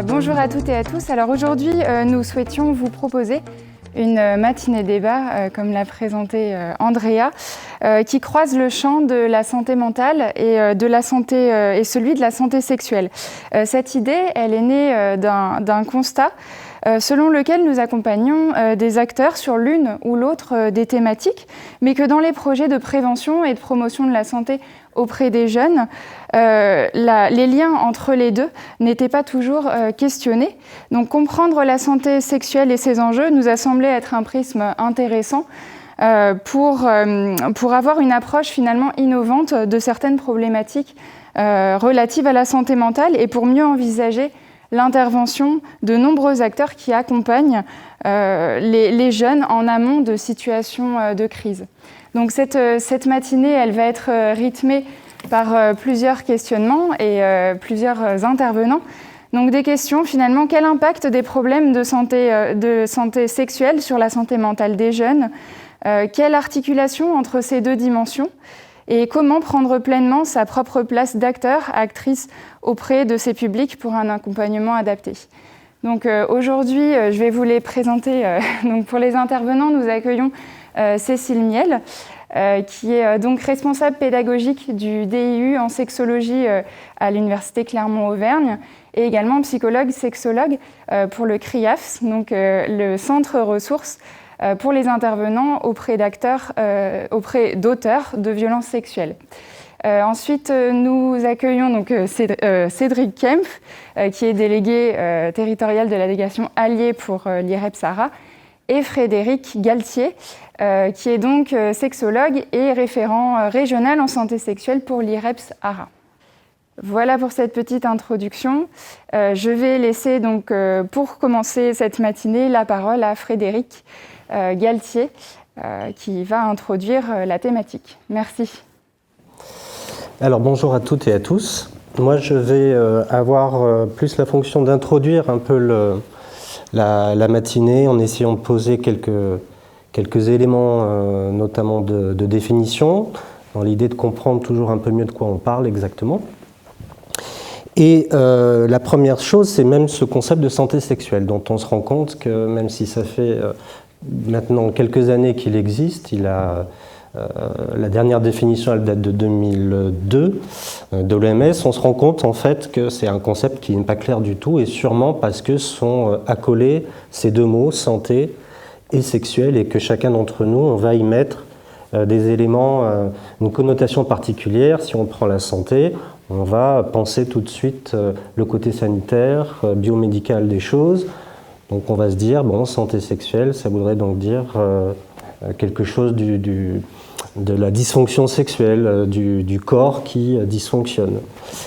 Bonjour à toutes et à tous. Alors aujourd'hui, nous souhaitions vous proposer une matinée débat, comme l'a présenté Andrea, qui croise le champ de la santé mentale et de la santé et celui de la santé sexuelle. Cette idée, elle est née d'un constat selon lequel nous accompagnons des acteurs sur l'une ou l'autre des thématiques, mais que dans les projets de prévention et de promotion de la santé auprès des jeunes, les liens entre les deux n'étaient pas toujours questionnés. Donc comprendre la santé sexuelle et ses enjeux nous a semblé être un prisme intéressant pour avoir une approche finalement innovante de certaines problématiques relatives à la santé mentale et pour mieux envisager l'intervention de nombreux acteurs qui accompagnent les jeunes en amont de situations de crise. Donc cette matinée, elle va être rythmée par plusieurs questionnements et plusieurs intervenants. Donc des questions finalement, quel impact des problèmes de santé sexuelle sur la santé mentale des jeunes, quelle articulation entre ces deux dimensions et comment prendre pleinement sa propre place d'acteur, actrice auprès de ces publics pour un accompagnement adapté. Donc aujourd'hui, je vais vous les présenter. Donc pour les intervenants, nous accueillons Cécile Miel, qui est donc responsable pédagogique du DIU en sexologie à l'Université Clermont-Auvergne et également psychologue sexologue pour le CRIAFS, donc le centre ressources pour les intervenants auprès d'auteurs de violences sexuelles. Ensuite, nous accueillons donc Cédric Kempf, qui est délégué territorial de la délégation alliée pour l'IREPS-ARA, et Frédéric Galtier, qui est donc sexologue et référent régional en santé sexuelle pour l'IREPS-ARA. Voilà pour cette petite introduction. Je vais laisser donc, pour commencer cette matinée, la parole à Frédéric Galtier, qui va introduire la thématique. Merci. Alors bonjour à toutes et à tous. Moi je vais avoir plus la fonction d'introduire un peu la matinée en essayant de poser quelques éléments, notamment de définition, dans l'idée de comprendre toujours un peu mieux de quoi on parle exactement. Et la première chose, c'est même ce concept de santé sexuelle, dont on se rend compte que même si ça fait maintenant quelques années qu'il existe, la dernière définition, elle date de 2002 de l'OMS, on se rend compte en fait que c'est un concept qui n'est pas clair du tout, et sûrement parce que sont accolés ces deux mots, santé et sexuel, et que chacun d'entre nous, on va y mettre des éléments, une connotation particulière. Si on prend la santé, on va penser tout de suite le côté sanitaire, biomédical des choses. Donc on va se dire, bon, santé sexuelle, ça voudrait donc dire quelque chose de la dysfonction sexuelle, du corps qui dysfonctionne.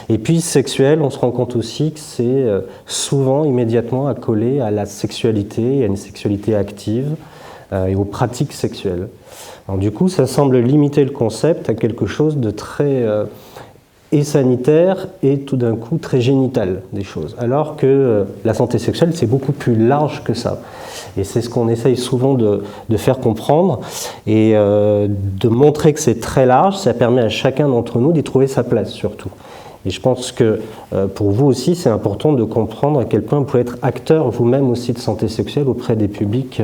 Et puis sexuel, on se rend compte aussi que c'est souvent immédiatement accolé à la sexualité, à une sexualité active et aux pratiques sexuelles. Alors, du coup, ça semble limiter le concept à quelque chose de très et sanitaire et tout d'un coup très génital des choses. Alors que la santé sexuelle, c'est beaucoup plus large que ça. Et c'est ce qu'on essaye souvent de faire comprendre et de montrer que c'est très large. Ça permet à chacun d'entre nous d'y trouver sa place surtout. Et je pense que pour vous aussi, c'est important de comprendre à quel point vous pouvez être acteur vous-même aussi de santé sexuelle auprès des publics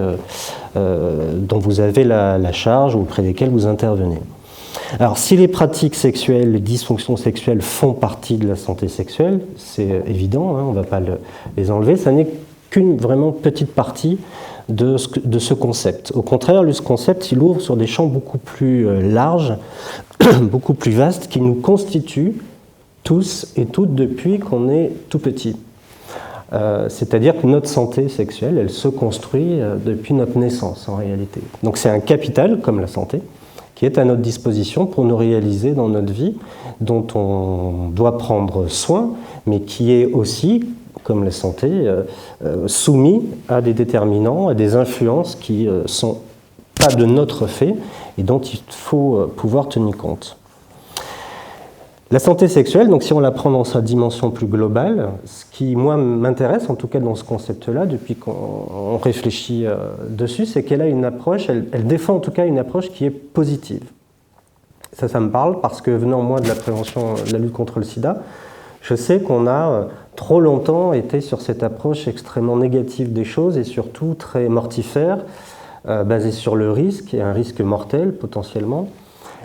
dont vous avez la charge ou auprès desquels vous intervenez. Alors, si les pratiques sexuelles, les dysfonctions sexuelles font partie de la santé sexuelle, c'est évident, hein, on ne va pas les enlever, ça n'est qu'une vraiment petite partie de ce concept. Au contraire, ce concept, il ouvre sur des champs beaucoup plus larges, beaucoup plus vastes, qui nous constituent tous et toutes depuis qu'on est tout petit. C'est-à-dire que notre santé sexuelle, elle se construit depuis notre naissance en réalité. Donc c'est un capital, comme la santé, qui est à notre disposition pour nous réaliser dans notre vie, dont on doit prendre soin, mais qui est aussi, comme la santé, soumis à des déterminants, à des influences qui ne sont pas de notre fait et dont il faut pouvoir tenir compte. La santé sexuelle, donc si on la prend dans sa dimension plus globale, ce qui, moi, m'intéresse, en tout cas dans ce concept-là, depuis qu'on réfléchit dessus, c'est qu'elle a une approche, elle défend en tout cas une approche qui est positive. Ça me parle parce que venant moi de la prévention, de la lutte contre le sida, je sais qu'on a trop longtemps été sur cette approche extrêmement négative des choses et surtout très mortifère, basée sur le risque, et un risque mortel potentiellement,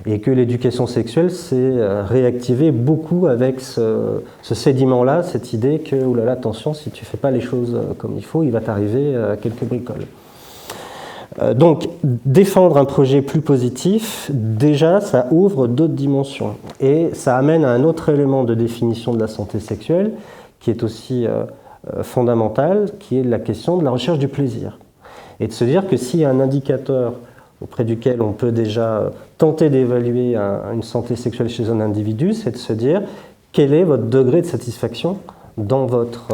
et que l'éducation sexuelle s'est réactivée beaucoup avec ce sédiment-là, cette idée que, oulala, attention, si tu ne fais pas les choses comme il faut, il va t'arriver quelques bricoles. Donc, défendre un projet plus positif, déjà, ça ouvre d'autres dimensions. Et ça amène à un autre élément de définition de la santé sexuelle, qui est aussi fondamental, qui est la question de la recherche du plaisir. Et de se dire que s'il y a un indicateur auprès duquel on peut déjà tenter d'évaluer une santé sexuelle chez un individu, c'est de se dire quel est votre degré de satisfaction dans votre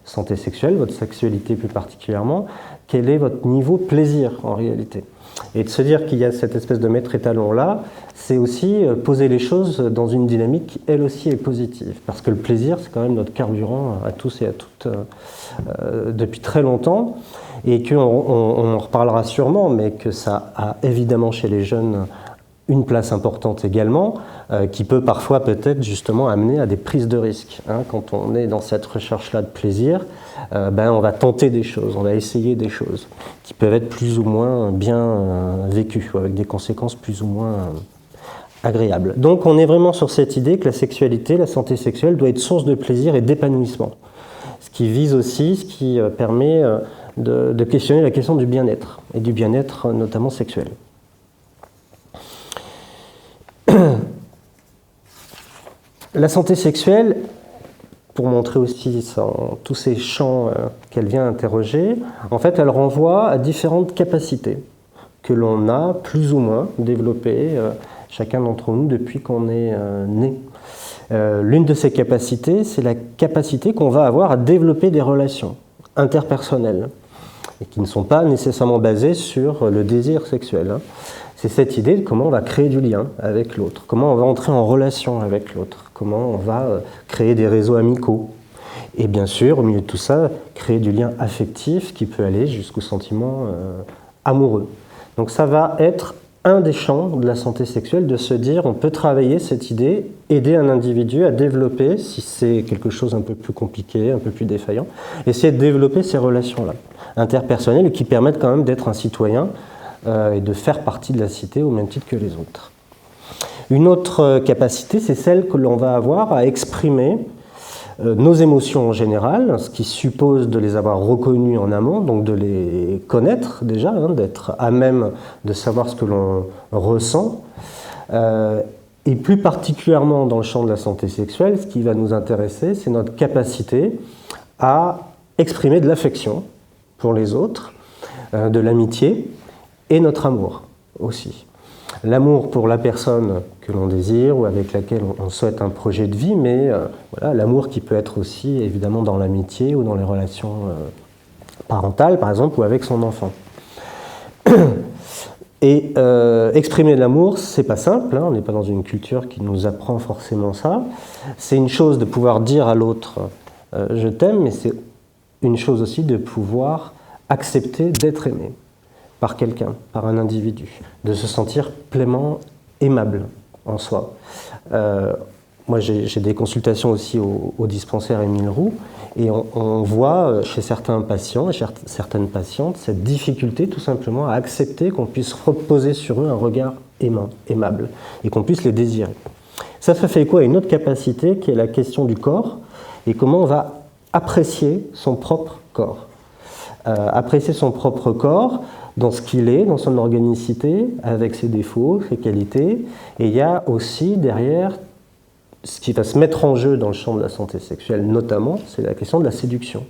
santé sexuelle, votre sexualité plus particulièrement, quel est votre niveau plaisir en réalité. Et de se dire qu'il y a cette espèce de maître étalon-là, c'est aussi poser les choses dans une dynamique qui, elle aussi, est positive. Parce que le plaisir, c'est quand même notre carburant à tous et à toutes depuis très longtemps, et qu'on en reparlera sûrement, mais que ça a évidemment chez les jeunes une place importante également, qui peut parfois peut-être justement amener à des prises de risques. Quand on est dans cette recherche-là de plaisir, on va tenter des choses, on va essayer des choses qui peuvent être plus ou moins bien vécues, avec des conséquences plus ou moins agréables. Donc on est vraiment sur cette idée que la sexualité, la santé sexuelle doit être source de plaisir et d'épanouissement. Ce qui vise aussi, ce qui permet de questionner la question du bien-être, et du bien-être notamment sexuel. La santé sexuelle, pour montrer aussi tous ces champs qu'elle vient interroger, en fait, elle renvoie à différentes capacités que l'on a plus ou moins développées, chacun d'entre nous, depuis qu'on est né. L'une de ces capacités, c'est la capacité qu'on va avoir à développer des relations interpersonnelles, et qui ne sont pas nécessairement basées sur le désir sexuel. C'est cette idée de comment on va créer du lien avec l'autre, comment on va entrer en relation avec l'autre, comment on va créer des réseaux amicaux. Et bien sûr, au milieu de tout ça, créer du lien affectif qui peut aller jusqu'au sentiment amoureux. Donc ça va être un des champs de la santé sexuelle, de se dire on peut travailler cette idée, aider un individu à développer, si c'est quelque chose un peu plus compliqué, un peu plus défaillant, essayer de développer ces relations-là, interpersonnelles, et qui permettent quand même d'être un citoyen et de faire partie de la cité au même titre que les autres. Une autre capacité, c'est celle que l'on va avoir à exprimer nos émotions en général, ce qui suppose de les avoir reconnues en amont, donc de les connaître déjà, d'être à même de savoir ce que l'on ressent. Et plus particulièrement dans le champ de la santé sexuelle, ce qui va nous intéresser, c'est notre capacité à exprimer de l'affection pour les autres, de l'amitié, et notre amour aussi. L'amour pour la personne que l'on désire ou avec laquelle on souhaite un projet de vie, mais voilà, l'amour qui peut être aussi évidemment dans l'amitié ou dans les relations parentales, par exemple, ou avec son enfant. Et exprimer de l'amour, c'est pas simple, on n'est pas dans une culture qui nous apprend forcément ça. C'est une chose de pouvoir dire à l'autre je t'aime, mais c'est une chose aussi de pouvoir accepter d'être aimé par quelqu'un, par un individu, de se sentir pleinement aimable en soi. Moi, j'ai des consultations aussi au dispensaire Émile Roux, et on voit chez certains patients et chez certaines patientes cette difficulté tout simplement à accepter qu'on puisse reposer sur eux un regard aimable, et qu'on puisse les désirer. Ça fait écho à une autre capacité qui est la question du corps, et comment on va apprécier son propre corps. Apprécier son propre corps dans ce qu'il est, dans son organicité, avec ses défauts, ses qualités. Et il y a aussi derrière ce qui va se mettre en jeu dans le champ de la santé sexuelle, notamment, c'est la question de la séduction.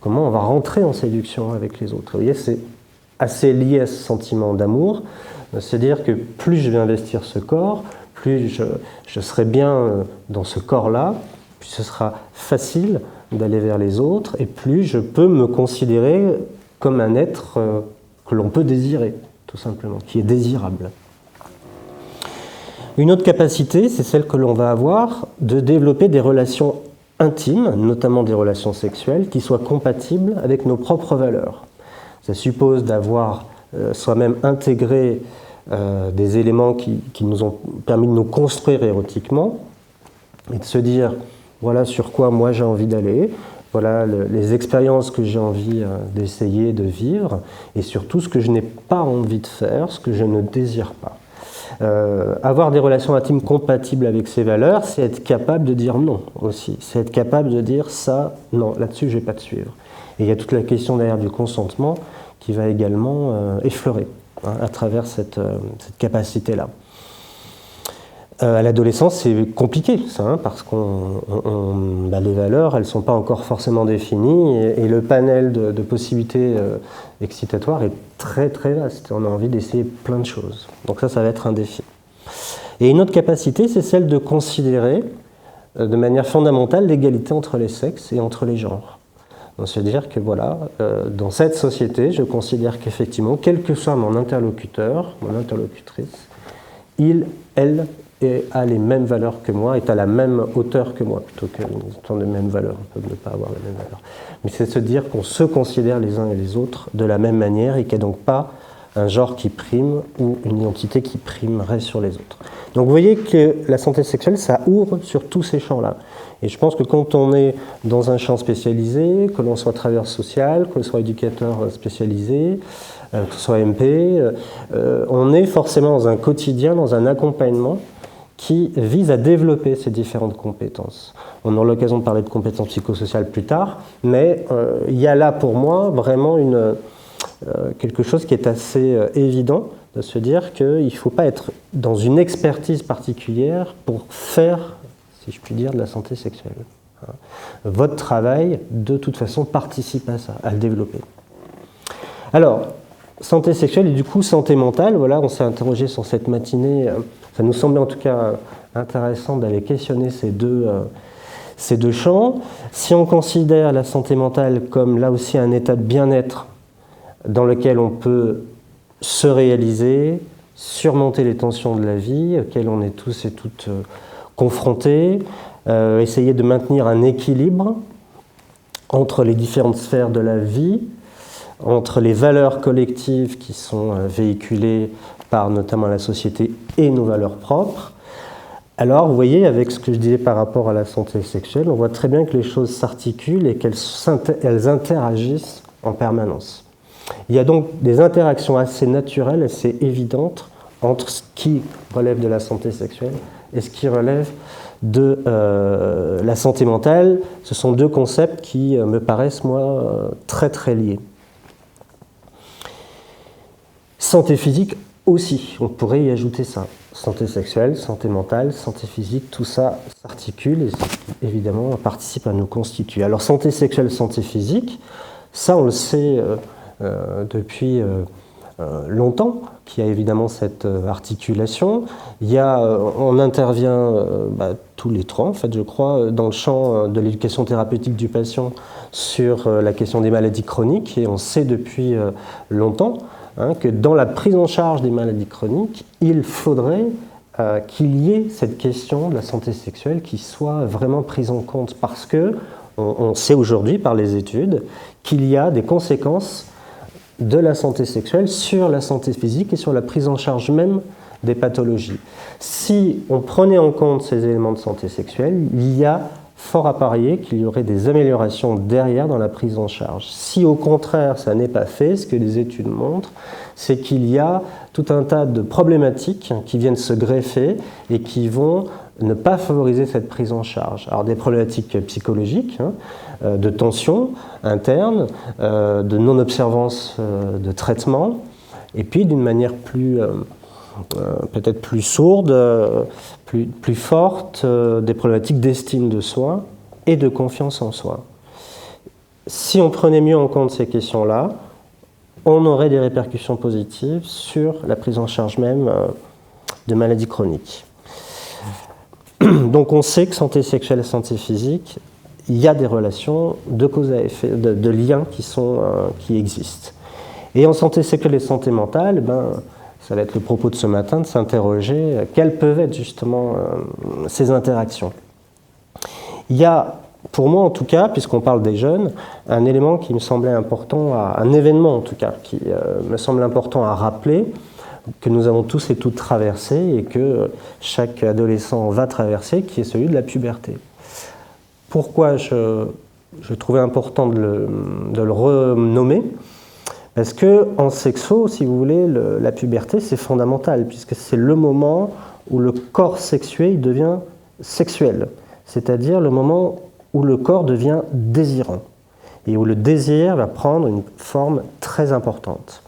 Comment on va rentrer en séduction avec les autres. Vous voyez, c'est assez lié à ce sentiment d'amour, c'est-à-dire que plus je vais investir ce corps, plus je serai bien dans ce corps-là, plus ce sera facile d'aller vers les autres, et plus je peux me considérer comme un être que l'on peut désirer, tout simplement, qui est désirable. Une autre capacité, c'est celle que l'on va avoir de développer des relations intimes, notamment des relations sexuelles, qui soient compatibles avec nos propres valeurs. Ça suppose d'avoir soi-même intégré des éléments qui nous ont permis de nous construire érotiquement, et de se dire, voilà sur quoi moi j'ai envie d'aller, voilà les expériences que j'ai envie d'essayer de vivre, et surtout ce que je n'ai pas envie de faire, ce que je ne désire pas. Avoir des relations intimes compatibles avec ces valeurs, c'est être capable de dire non aussi. C'est être capable de dire ça, non, là-dessus je ne vais pas te suivre. Et il y a toute la question derrière du consentement qui va également effleurer à travers cette capacité-là. À l'adolescence, c'est compliqué, ça, parce que les valeurs, elles ne sont pas encore forcément définies, et le panel de possibilités excitatoires est très très vaste. On a envie d'essayer plein de choses. Donc ça va être un défi. Et une autre capacité, c'est celle de considérer de manière fondamentale l'égalité entre les sexes et entre les genres. Donc c'est-à-dire que voilà, dans cette société, je considère qu'effectivement, quel que soit mon interlocuteur, mon interlocutrice, il, elle, a les mêmes valeurs que moi, est à la même hauteur que moi, plutôt que tant de mêmes valeurs, on peut ne pas avoir les mêmes valeurs. Mais c'est se dire qu'on se considère les uns et les autres de la même manière et qu'il n'y a donc pas un genre qui prime ou une identité qui primerait sur les autres. Donc vous voyez que la santé sexuelle, ça ouvre sur tous ces champs-là. Et je pense que quand on est dans un champ spécialisé, que l'on soit travailleur social, que l'on soit éducateur spécialisé, que ce soit MP, on est forcément dans un quotidien, dans un accompagnement qui vise à développer ces différentes compétences. On aura l'occasion de parler de compétences psychosociales plus tard, mais il y a là pour moi vraiment quelque chose qui est assez évident, de se dire qu'il ne faut pas être dans une expertise particulière pour faire, si je puis dire, de la santé sexuelle. Votre travail, de toute façon, participe à ça, à le développer. Alors, santé sexuelle et du coup santé mentale, voilà, on s'est interrogé sur cette matinée. Ça nous semblait en tout cas intéressant d'aller questionner ces deux champs. Si on considère la santé mentale comme là aussi un état de bien-être dans lequel on peut se réaliser, surmonter les tensions de la vie auxquelles on est tous et toutes confrontés, essayer de maintenir un équilibre entre les différentes sphères de la vie, entre les valeurs collectives qui sont véhiculées par notamment la société et nos valeurs propres. Alors, vous voyez, avec ce que je disais par rapport à la santé sexuelle, on voit très bien que les choses s'articulent et qu'elles interagissent en permanence. Il y a donc des interactions assez naturelles, assez évidentes entre ce qui relève de la santé sexuelle et ce qui relève de la santé mentale. Ce sont deux concepts qui me paraissent, moi, très très liés. Santé physique aussi, on pourrait y ajouter ça. Santé sexuelle, santé mentale, santé physique, tout ça s'articule et évidemment participe à nous constituer. Alors santé sexuelle, santé physique, ça on le sait depuis longtemps qu'il y a évidemment cette articulation. On intervient tous les trois, en fait, je crois, dans le champ de l'éducation thérapeutique du patient sur la question des maladies chroniques, et on sait depuis longtemps que dans la prise en charge des maladies chroniques, il faudrait qu'il y ait cette question de la santé sexuelle qui soit vraiment prise en compte, parce que on sait aujourd'hui par les études qu'il y a des conséquences de la santé sexuelle sur la santé physique et sur la prise en charge même des pathologies. Si on prenait en compte ces éléments de santé sexuelle, il y a fort à parier qu'il y aurait des améliorations derrière dans la prise en charge. Si au contraire ça n'est pas fait, ce que les études montrent, c'est qu'il y a tout un tas de problématiques qui viennent se greffer et qui vont ne pas favoriser cette prise en charge. Alors des problématiques psychologiques, de tension interne, de non-observance de traitement, et puis d'une manière plus peut-être plus sourde, plus forte, des problématiques d'estime de soi et de confiance en soi. Si on prenait mieux en compte ces questions-là, on aurait des répercussions positives sur la prise en charge même de maladies chroniques. Donc on sait que santé sexuelle et santé physique, il y a des relations de cause à effet, de liens qui existent. Et en santé sexuelle et santé mentale, ça va être le propos de ce matin, de s'interroger quelles peuvent être justement ces interactions. Il y a, pour moi en tout cas, puisqu'on parle des jeunes, un élément qui me semblait important, un événement en tout cas, qui me semble important à rappeler que nous avons tous et toutes traversé et que chaque adolescent va traverser, qui est celui de la puberté. Pourquoi je trouvais important de le renommer? Parce qu'en sexo, si vous voulez, la puberté, c'est fondamental, puisque c'est le moment où le corps sexué devient sexuel, c'est-à-dire le moment où le corps devient désirant, et où le désir va prendre une forme très importante.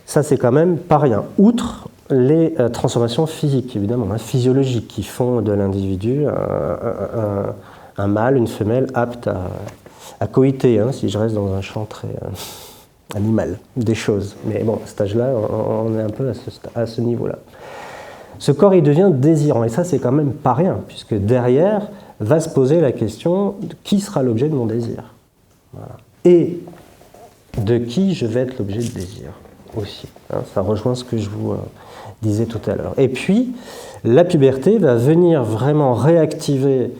Ça, c'est quand même pas rien, outre les transformations physiques, évidemment, physiologiques, qui font de l'individu un mâle, une femelle apte à coïter, si je reste dans un champ très animal, des choses. Mais bon, à cet âge-là, on est un peu à ce niveau-là. Ce corps, il devient désirant, et ça, c'est quand même pas rien, puisque derrière va se poser la question de qui sera l'objet de mon désir. Voilà. Et de qui je vais être l'objet de désir aussi. Ça rejoint ce que je vous disais tout à l'heure. Et puis, la puberté va venir vraiment réactiver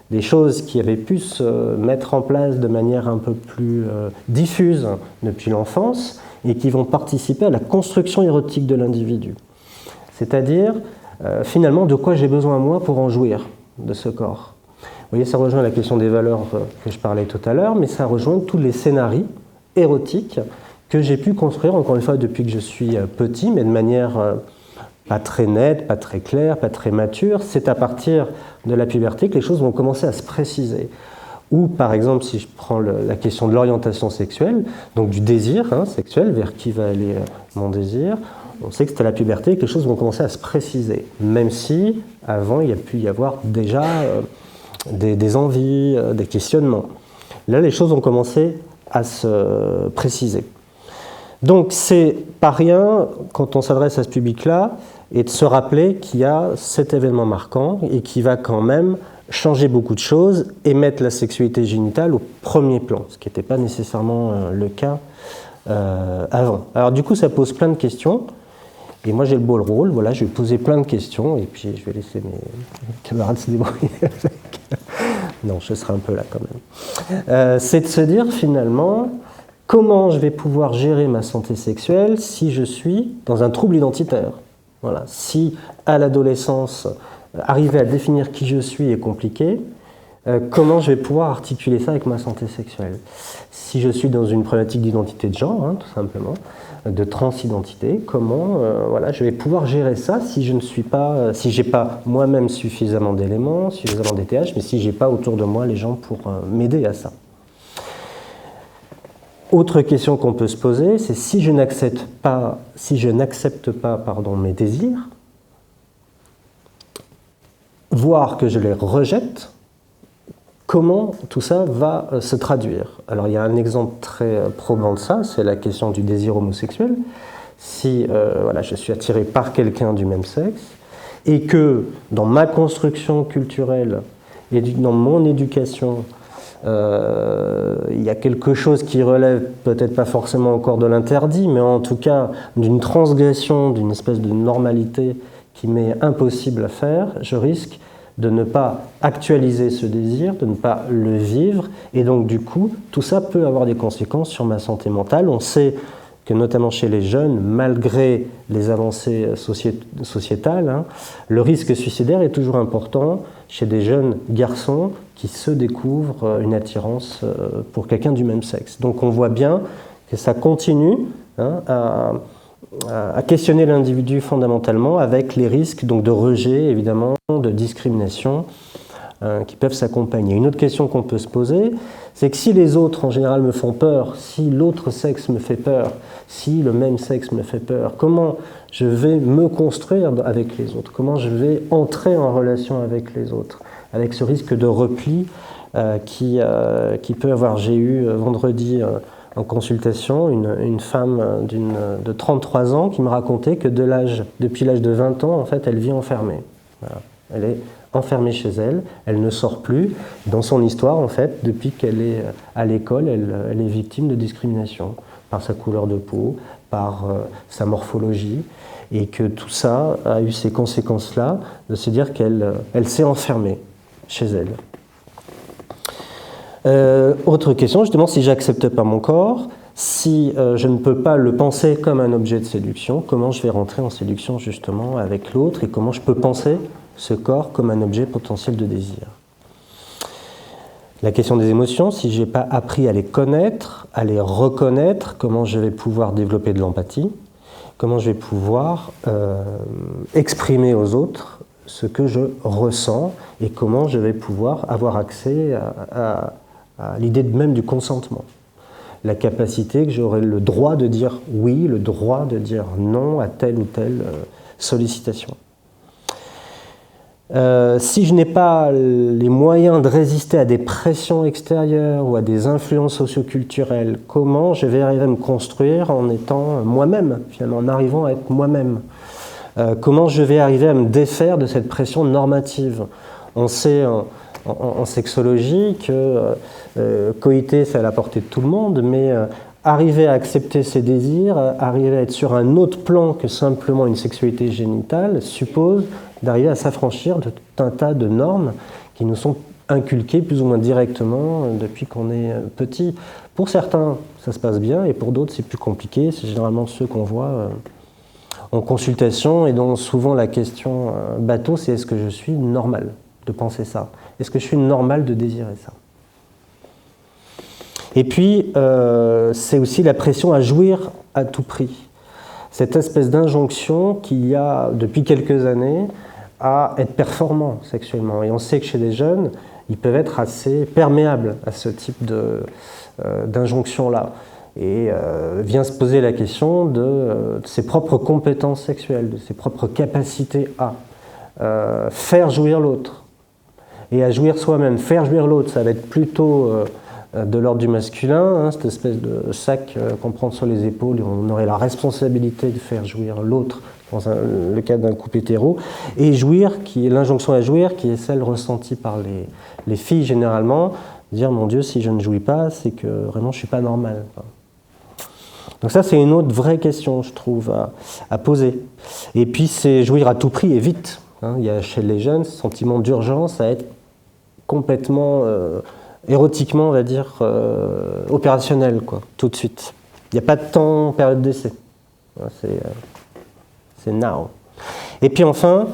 des choses qui avaient pu se mettre en place de manière un peu plus diffuse depuis l'enfance et qui vont participer à la construction érotique de l'individu. C'est-à-dire, finalement, de quoi j'ai besoin moi pour en jouir de ce corps. Vous voyez, ça rejoint la question des valeurs que je parlais tout à l'heure, mais ça rejoint tous les scénarios érotiques que j'ai pu construire, encore une fois, depuis que je suis petit, mais de manière pas très nette, pas très claire, pas très mature. C'est à partir de la puberté que les choses vont commencer à se préciser. Ou, par exemple, si je prends la question de l'orientation sexuelle, donc du désir sexuel, vers qui va aller mon désir, on sait que c'est à la puberté que les choses vont commencer à se préciser, même si, avant, il y a pu y avoir déjà des envies, des questionnements. Là, les choses ont commencé à se préciser. Donc, c'est pas rien, quand on s'adresse à ce public-là, et de se rappeler qu'il y a cet événement marquant et qui va quand même changer beaucoup de choses et mettre la sexualité génitale au premier plan, ce qui n'était pas nécessairement le cas avant. Alors du coup, ça pose plein de questions, et moi j'ai le beau rôle, voilà, je vais poser plein de questions, et puis je vais laisser mes camarades se débrouiller avec. Non, je serai un peu là quand même. C'est de se dire finalement, comment je vais pouvoir gérer ma santé sexuelle si je suis dans un trouble identitaire? Voilà. Si à l'adolescence, arriver à définir qui je suis est compliqué, comment je vais pouvoir articuler ça avec ma santé sexuelle? Si je suis dans une problématique d'identité de genre, tout simplement, de transidentité, comment voilà, je vais pouvoir gérer ça si je ne suis pas, si j'ai pas moi-même suffisamment d'éléments, suffisamment d'ETH, mais si j'ai pas autour de moi les gens pour m'aider à ça. Autre question qu'on peut se poser, c'est si je n'accepte pas, mes désirs, voire que je les rejette, comment tout ça va se traduire? Alors il y a un exemple très probant de ça, c'est la question du désir homosexuel. Si voilà, je suis attiré par quelqu'un du même sexe, et que dans ma construction culturelle et dans mon éducation, il y a quelque chose qui relève peut-être pas forcément encore de l'interdit, mais en tout cas d'une transgression, d'une espèce de normalité qui m'est impossible à faire, je risque de ne pas actualiser ce désir, de ne pas le vivre, et donc du coup, tout ça peut avoir des conséquences sur ma santé mentale. On sait que notamment chez les jeunes, malgré les avancées sociétales, le risque suicidaire est toujours important chez des jeunes garçons qui se découvrent une attirance pour quelqu'un du même sexe. Donc on voit bien que ça continue à questionner l'individu fondamentalement, avec les risques donc, de rejet, évidemment, de discrimination qui peuvent s'accompagner. Une autre question qu'on peut se poser, c'est que si les autres en général me font peur, si l'autre sexe me fait peur, si le même sexe me fait peur, comment je vais me construire avec les autres? Comment je vais entrer en relation avec les autres? Avec ce risque de repli qui peut avoir. J'ai eu vendredi en consultation une femme de 33 ans qui me racontait que depuis l'âge de 20 ans, en fait, elle vit enfermée. Voilà. Elle est enfermée chez elle, elle ne sort plus. Dans son histoire, en fait, depuis qu'elle est à l'école, elle est victime de discrimination par sa couleur de peau, par sa morphologie, et que tout ça a eu ces conséquences-là, de se dire qu'elle s'est enfermée chez elle. Autre question, justement, si j'accepte pas mon corps, si je ne peux pas le penser comme un objet de séduction, comment je vais rentrer en séduction justement avec l'autre et comment je peux penser ce corps comme un objet potentiel de désir. La question des émotions, si je n'ai pas appris à les connaître, à les reconnaître, comment je vais pouvoir développer de l'empathie, comment je vais pouvoir exprimer aux autres ce que je ressens et comment je vais pouvoir avoir accès à l'idée même du consentement. La capacité que j'aurai le droit de dire oui, le droit de dire non à telle ou telle sollicitation. Si je n'ai pas les moyens de résister à des pressions extérieures ou à des influences socioculturelles, comment je vais arriver à me construire en étant moi-même, finalement, en arrivant à être moi-même? Comment je vais arriver à me défaire de cette pression normative? On sait en sexologie que coïter, c'est à la portée de tout le monde, mais arriver à accepter ses désirs, arriver à être sur un autre plan que simplement une sexualité génitale, suppose d'arriver à s'affranchir de tout un tas de normes qui nous sont inculquées plus ou moins directement depuis qu'on est petit. Pour certains, ça se passe bien, et pour d'autres, c'est plus compliqué. C'est généralement ceux qu'on voit en consultation, et dont souvent la question bateau, c'est est-ce que je suis normal de penser ça? Est-ce que je suis normal de désirer ça? Et puis, c'est aussi la pression à jouir à tout prix. Cette espèce d'injonction qu'il y a depuis quelques années à être performant sexuellement. Et on sait que chez les jeunes, ils peuvent être assez perméables à ce type d'injonction-là. Et vient se poser la question de ses propres compétences sexuelles, de ses propres capacités à faire jouir l'autre et à jouir soi-même. Faire jouir l'autre, ça va être plutôt de l'ordre du masculin, cette espèce de sac qu'on prend sur les épaules, et on aurait la responsabilité de faire jouir l'autre dans le cadre d'un couple hétéro, et jouir, qui est l'injonction à jouir, qui est celle ressentie par les filles généralement, dire mon Dieu, si je ne jouis pas, c'est que vraiment je ne suis pas normal. Donc ça, c'est une autre vraie question, je trouve, à poser. Et puis c'est jouir à tout prix et vite. Il y a chez les jeunes ce sentiment d'urgence à être complètement érotiquement, on va dire, opérationnel, quoi, tout de suite. Il n'y a pas de temps en période d'essai. C'est now. Et puis enfin,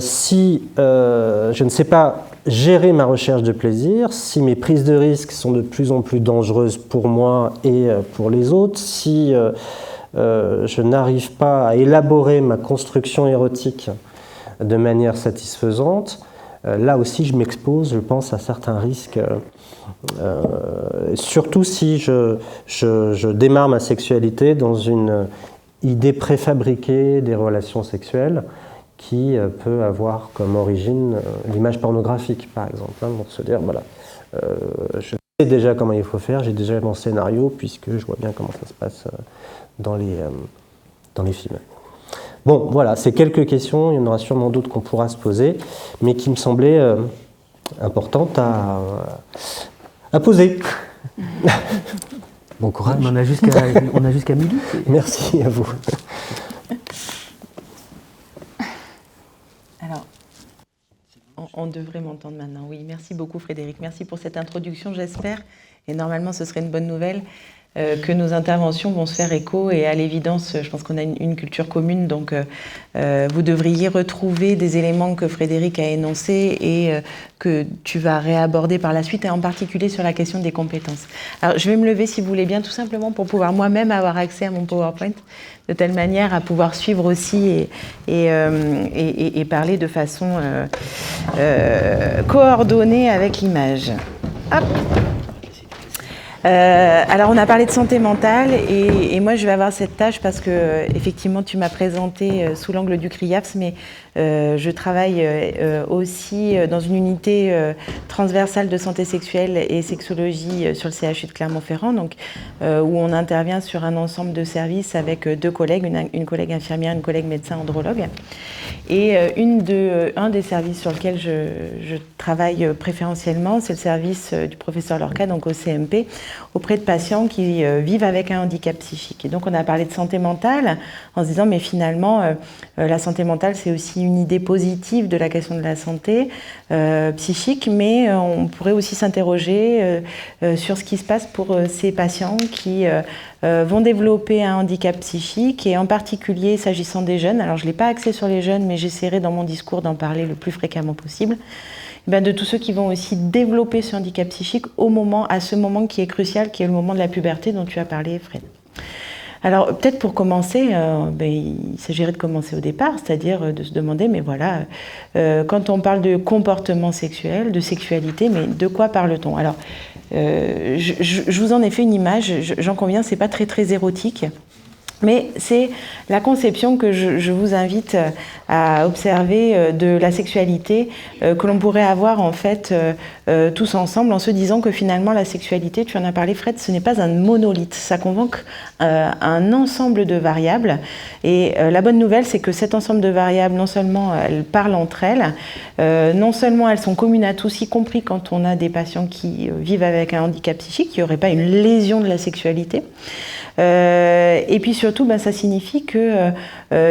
si je ne sais pas gérer ma recherche de plaisir, si mes prises de risque sont de plus en plus dangereuses pour moi et pour les autres, si je n'arrive pas à élaborer ma construction érotique de manière satisfaisante, là aussi je m'expose, je pense, à certains risques, surtout si je démarre ma sexualité dans une idée préfabriquée des relations sexuelles qui peut avoir comme origine l'image pornographique, par exemple, pour se dire, voilà, je sais déjà comment il faut faire, j'ai déjà mon scénario, puisque je vois bien comment ça se passe dans les films. Bon, voilà, c'est quelques questions, il y en aura sûrement d'autres qu'on pourra se poser, mais qui me semblaient importantes à poser. Bon courage. On a jusqu'à midi. Merci à vous. Alors, on devrait m'entendre maintenant. Oui, merci beaucoup Frédéric. Merci pour cette introduction, j'espère. Et normalement, ce serait une bonne nouvelle que nos interventions vont se faire écho. Et à l'évidence, je pense qu'on a une culture commune. Donc, vous devriez retrouver des éléments que Frédéric a énoncés et que tu vas réaborder par la suite, et en particulier sur la question des compétences. Alors, je vais me lever, si vous voulez bien, tout simplement pour pouvoir moi-même avoir accès à mon PowerPoint, de telle manière à pouvoir suivre aussi et parler de façon coordonnée avec l'image. Hop. Alors on a parlé de santé mentale et moi je vais avoir cette tâche parce que effectivement tu m'as présenté sous l'angle du CRIAFS, mais je travaille aussi dans une unité transversale de santé sexuelle et sexologie sur le CHU de Clermont-Ferrand, donc où on intervient sur un ensemble de services avec deux collègues, une collègue infirmière, une collègue médecin andrologue. Et un des services sur lequel je travaille préférentiellement, c'est le service du professeur Lorca, donc au CMP, auprès de patients qui vivent avec un handicap psychique. Et donc on a parlé de santé mentale en se disant mais finalement la santé mentale c'est aussi une idée positive de la question de la santé psychique, mais on pourrait aussi s'interroger sur ce qui se passe pour ces patients qui vont développer un handicap psychique, et en particulier s'agissant des jeunes. Alors je ne l'ai pas axé sur les jeunes, mais j'essaierai dans mon discours d'en parler le plus fréquemment possible. De tous ceux qui vont aussi développer ce handicap psychique à ce moment qui est crucial, qui est le moment de la puberté dont tu as parlé, Fred. Alors peut-être pour commencer, il s'agirait de commencer au départ, c'est-à-dire de se demander, mais voilà, quand on parle de comportement sexuel, de sexualité, mais de quoi parle-t-on? Alors, je vous en ai fait une image, j'en conviens, c'est pas très très érotique. Mais c'est la conception que je vous invite à observer de la sexualité que l'on pourrait avoir en fait tous ensemble, en se disant que finalement la sexualité, tu en as parlé Fred, ce n'est pas un monolithe, ça convoque un ensemble de variables, et la bonne nouvelle c'est que cet ensemble de variables, non seulement elles parlent entre elles, non seulement elles sont communes à tous, y compris quand on a des patients qui vivent avec un handicap psychique, il n'y aurait pas une lésion de la sexualité. Et puis surtout, ça signifie qu'il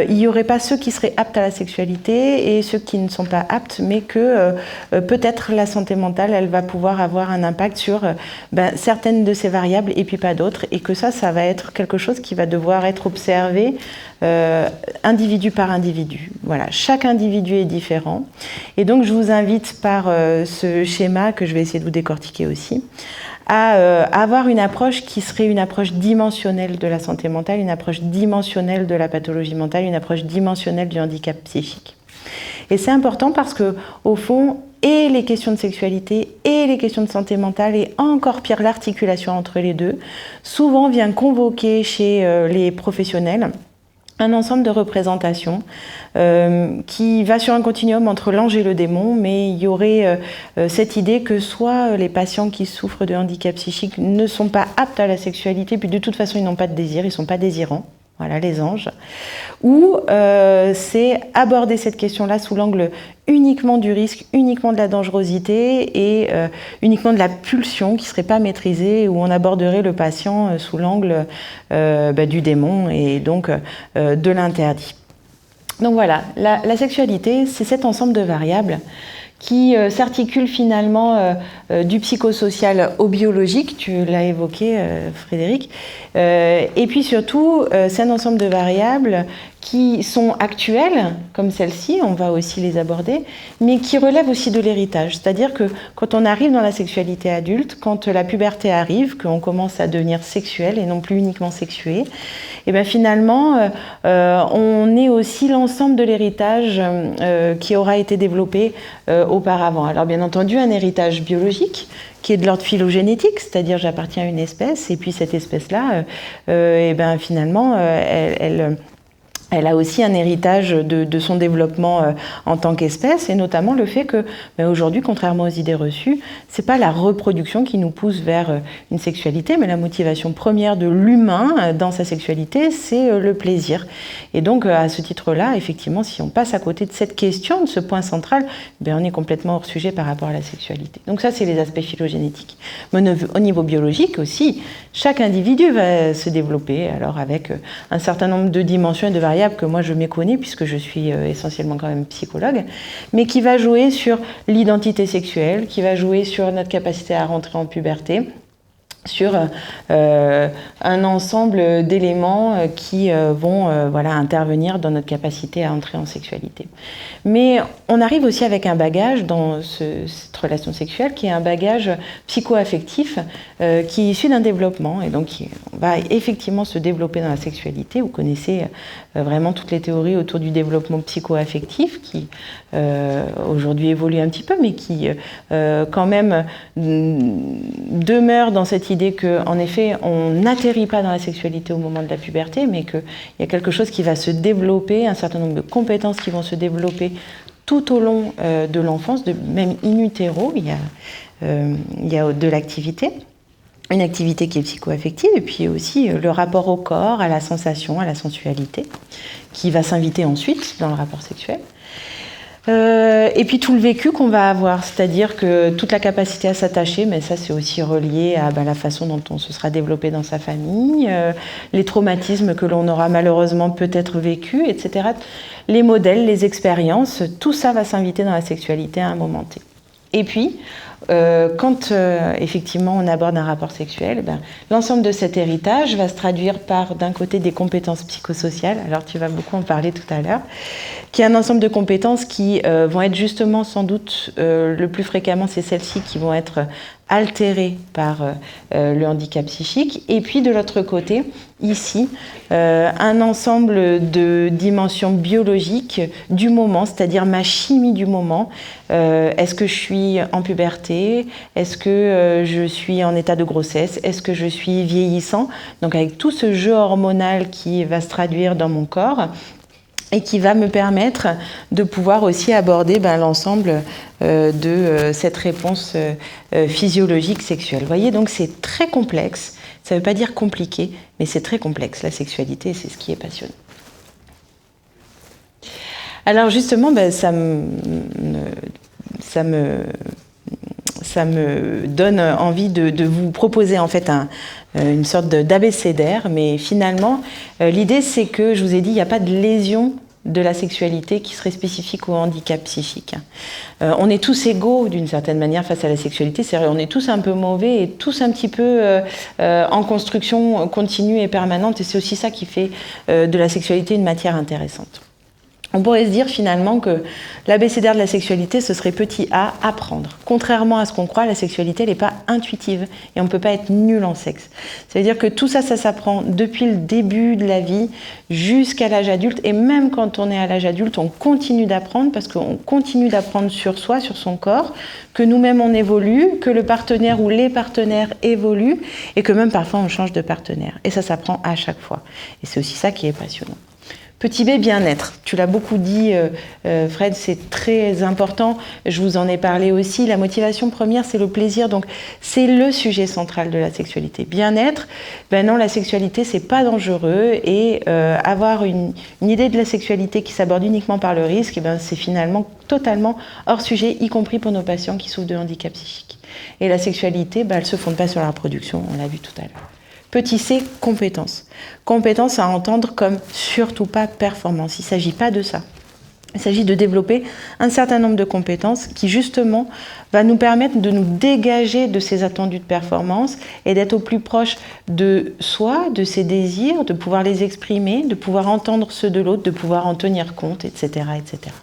n'y aurait pas ceux qui seraient aptes à la sexualité et ceux qui ne sont pas aptes, mais que peut-être la santé mentale, elle va pouvoir avoir un impact sur certaines de ces variables et puis pas d'autres, et que ça va être quelque chose qui va devoir être observé individu par individu. Voilà, chaque individu est différent, et donc je vous invite par ce schéma que je vais essayer de vous décortiquer aussi, à avoir une approche qui serait une approche dimensionnelle de la santé mentale, une approche dimensionnelle de la pathologie mentale, une approche dimensionnelle du handicap psychique. Et c'est important parce que, au fond, et les questions de sexualité et les questions de santé mentale, et encore pire l'articulation entre les deux, souvent vient convoquer chez les professionnels un ensemble de représentations qui va sur un continuum entre l'ange et le démon, mais il y aurait cette idée que soit les patients qui souffrent de handicap psychique ne sont pas aptes à la sexualité, puis de toute façon ils n'ont pas de désir, ils ne sont pas désirants, voilà les anges, ou c'est aborder cette question-là sous l'angle uniquement du risque, uniquement de la dangerosité et uniquement de la pulsion qui ne serait pas maîtrisée, où on aborderait le patient sous l'angle du démon et donc de l'interdit. Donc voilà, la sexualité, c'est cet ensemble de variables qui s'articule finalement du psychosocial au biologique, tu l'as évoqué Frédéric, et puis surtout c'est un ensemble de variables qui sont actuelles, comme celle-ci, on va aussi les aborder, mais qui relèvent aussi de l'héritage. C'est-à-dire que quand on arrive dans la sexualité adulte, quand la puberté arrive, qu'on commence à devenir sexuel et non plus uniquement sexué, et bien finalement, on est aussi l'ensemble de l'héritage qui aura été développé auparavant. Alors bien entendu, un héritage biologique, qui est de l'ordre phylogénétique, c'est-à-dire j'appartiens à une espèce, et puis cette espèce-là, et ben finalement, elle a aussi un héritage de son développement en tant qu'espèce, et notamment le fait que aujourd'hui, contrairement aux idées reçues, c'est pas la reproduction qui nous pousse vers une sexualité, mais la motivation première de l'humain dans sa sexualité, c'est le plaisir. Et donc à ce titre-là, effectivement, si on passe à côté de cette question, de ce point central, on est complètement hors sujet par rapport à la sexualité. Donc ça, c'est les aspects phylogénétiques. Mais au niveau biologique aussi, chaque individu va se développer, alors avec un certain nombre de dimensions et de variables que moi je méconnais puisque je suis essentiellement quand même psychologue, mais qui va jouer sur l'identité sexuelle, qui va jouer sur notre capacité à rentrer en puberté, sur un ensemble d'éléments qui vont intervenir dans notre capacité à entrer en sexualité. Mais on arrive aussi avec un bagage dans cette relation sexuelle qui est un bagage psycho-affectif qui est issu d'un développement et donc qui va effectivement se développer dans la sexualité. Vous connaissez vraiment toutes les théories autour du développement psycho-affectif qui aujourd'hui évolue un petit peu, mais qui quand même demeure dans cette idée qu'en effet on n'atterrit pas dans la sexualité au moment de la puberté, mais qu'il y a quelque chose qui va se développer, un certain nombre de compétences qui vont se développer tout au long de l'enfance, même in utero, il y a de l'activité. Une activité qui est psycho-affective, et puis aussi le rapport au corps, à la sensation, à la sensualité, qui va s'inviter ensuite dans le rapport sexuel. Et puis tout le vécu qu'on va avoir, c'est-à-dire que toute la capacité à s'attacher, mais ça c'est aussi relié à la façon dont on se sera développé dans sa famille, les traumatismes que l'on aura malheureusement peut-être vécu, etc. Les modèles, les expériences, tout ça va s'inviter dans la sexualité à un moment T. Et puis, quand effectivement on aborde un rapport sexuel, l'ensemble de cet héritage va se traduire par, d'un côté, des compétences psychosociales, alors tu vas beaucoup en parler tout à l'heure, qui est un ensemble de compétences qui vont être justement sans doute le plus fréquemment, c'est celles-ci qui vont être altérées par le handicap psychique. Et puis de l'autre côté, ici, un ensemble de dimensions biologiques du moment, c'est-à-dire ma chimie du moment. Est-ce que je suis en puberté? Est-ce que je suis en état de grossesse? Est-ce que je suis vieillissant? Donc avec tout ce jeu hormonal qui va se traduire dans mon corps, et qui va me permettre de pouvoir aussi aborder l'ensemble de cette réponse physiologique sexuelle. Vous voyez, donc c'est très complexe. Ça ne veut pas dire compliqué, mais c'est très complexe, la sexualité, c'est ce qui est passionnant. Alors justement, ça me donne envie de vous proposer en fait une sorte d'abécédaire, mais finalement, l'idée c'est que, je vous ai dit, il n'y a pas de lésion de la sexualité qui serait spécifique au handicap psychique. On est tous égaux d'une certaine manière face à la sexualité, c'est vrai, on est tous un peu mauvais et tous un petit peu en construction continue et permanente, et c'est aussi ça qui fait de la sexualité une matière intéressante. On pourrait se dire finalement que l'abécédaire de la sexualité, ce serait petit a, apprendre. Contrairement à ce qu'on croit, la sexualité, elle n'est pas intuitive et on ne peut pas être nul en sexe. Ça veut dire que tout ça, ça s'apprend depuis le début de la vie jusqu'à l'âge adulte. Et même quand on est à l'âge adulte, on continue d'apprendre parce qu'on continue d'apprendre sur soi, sur son corps, que nous-mêmes on évolue, que le partenaire ou les partenaires évoluent et que même parfois on change de partenaire. Et ça s'apprend à chaque fois. Et c'est aussi ça qui est passionnant. Petit b, bien-être. Tu l'as beaucoup dit, Fred, c'est très important. Je vous en ai parlé aussi. La motivation première, c'est le plaisir. Donc, c'est le sujet central de la sexualité. Bien-être, non, la sexualité, c'est pas dangereux. Et avoir une idée de la sexualité qui s'aborde uniquement par le risque, c'est finalement totalement hors sujet, y compris pour nos patients qui souffrent de handicap psychique. Et la sexualité, elle se fonde pas sur la reproduction, on l'a vu tout à l'heure. Petit c, compétence. Compétence à entendre comme surtout pas performance. Il ne s'agit pas de ça. Il s'agit de développer un certain nombre de compétences qui justement va nous permettre de nous dégager de ces attendus de performance et d'être au plus proche de soi, de ses désirs, de pouvoir les exprimer, de pouvoir entendre ceux de l'autre, de pouvoir en tenir compte, etc., etc.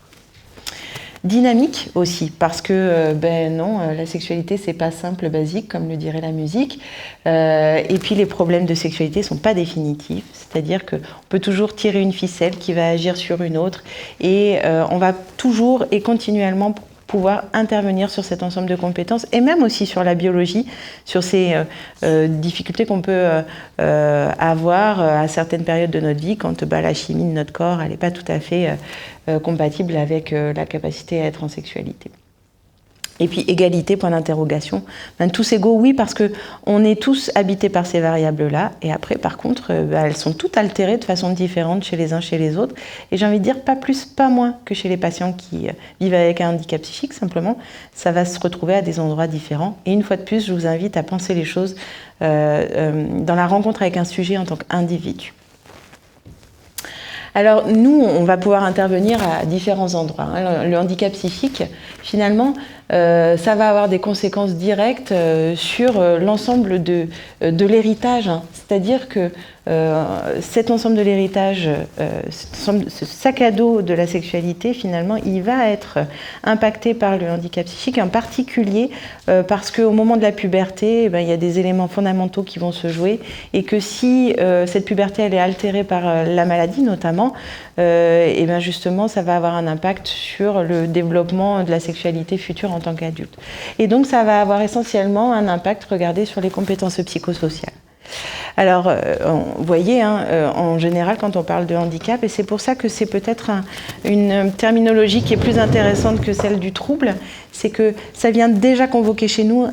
Dynamique aussi, parce que non, la sexualité c'est pas simple, basique, comme le dirait la musique. Et puis les problèmes de sexualité sont pas définitifs, c'est-à-dire qu'on peut toujours tirer une ficelle qui va agir sur une autre, et on va toujours et continuellement pouvoir intervenir sur cet ensemble de compétences et même aussi sur la biologie, sur ces difficultés qu'on peut avoir à certaines périodes de notre vie quand la chimie de notre corps elle n'est pas tout à fait compatible avec la capacité à être en sexualité. Et puis égalité, point d'interrogation. Tous égaux, oui, parce qu'on est tous habités par ces variables-là. Et après, par contre, elles sont toutes altérées de façon différente chez les uns, chez les autres. Et j'ai envie de dire, pas plus, pas moins que chez les patients qui vivent avec un handicap psychique. Simplement, ça va se retrouver à des endroits différents. Et une fois de plus, je vous invite à penser les choses dans la rencontre avec un sujet en tant qu'individu. Alors nous, on va pouvoir intervenir à différents endroits. Le handicap psychique, finalement, ça va avoir des conséquences directes sur l'ensemble de l'héritage. C'est-à-dire que cet ensemble de l'héritage, ce sac à dos de la sexualité, finalement, il va être impacté par le handicap psychique, en particulier parce qu'au moment de la puberté, il y a des éléments fondamentaux qui vont se jouer et que si cette puberté elle est altérée par la maladie notamment, et bien justement, ça va avoir un impact sur le développement de la sexualité future en tant qu'adulte. Et donc, ça va avoir essentiellement un impact, regardez, sur les compétences psychosociales. Alors, vous voyez, en général, quand on parle de handicap, et c'est pour ça que c'est peut-être une terminologie qui est plus intéressante que celle du trouble, c'est que ça vient déjà convoquer chez nous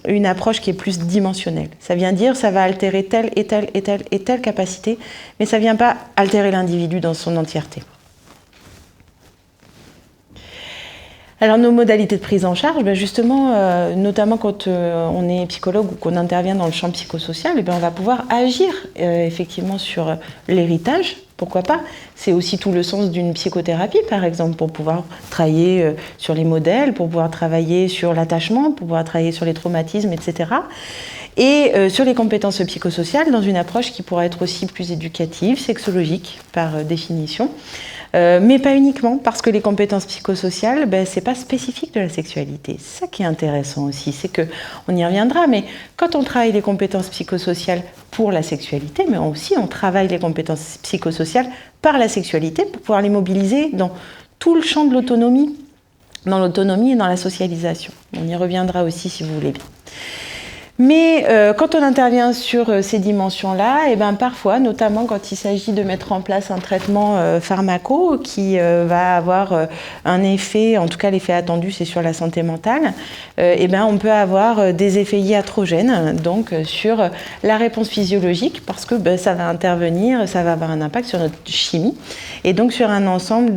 une approche qui est plus dimensionnelle. Ça vient dire ça va altérer telle et telle et telle et telle capacité, mais ça ne vient pas altérer l'individu dans son entièreté. Alors nos modalités de prise en charge, justement, notamment quand on est psychologue ou qu'on intervient dans le champ psychosocial, on va pouvoir agir effectivement sur l'héritage, pourquoi pas. C'est aussi tout le sens d'une psychothérapie, par exemple, pour pouvoir travailler sur les modèles, pour pouvoir travailler sur l'attachement, pour pouvoir travailler sur les traumatismes, etc. Et sur les compétences psychosociales, dans une approche qui pourra être aussi plus éducative, sexologique par définition. Mais pas uniquement, parce que les compétences psychosociales, c'est pas spécifique de la sexualité. C'est ça qui est intéressant aussi, c'est que, on y reviendra, mais quand on travaille les compétences psychosociales pour la sexualité, mais aussi on travaille les compétences psychosociales par la sexualité pour pouvoir les mobiliser dans tout le champ de l'autonomie, dans l'autonomie et dans la socialisation. On y reviendra aussi si vous voulez bien. Mais quand on intervient sur ces dimensions-là, parfois, notamment quand il s'agit de mettre en place un traitement pharmaco qui va avoir un effet, en tout cas l'effet attendu, c'est sur la santé mentale, on peut avoir des effets iatrogènes, donc sur la réponse physiologique, parce que ça va intervenir, ça va avoir un impact sur notre chimie, et donc sur un ensemble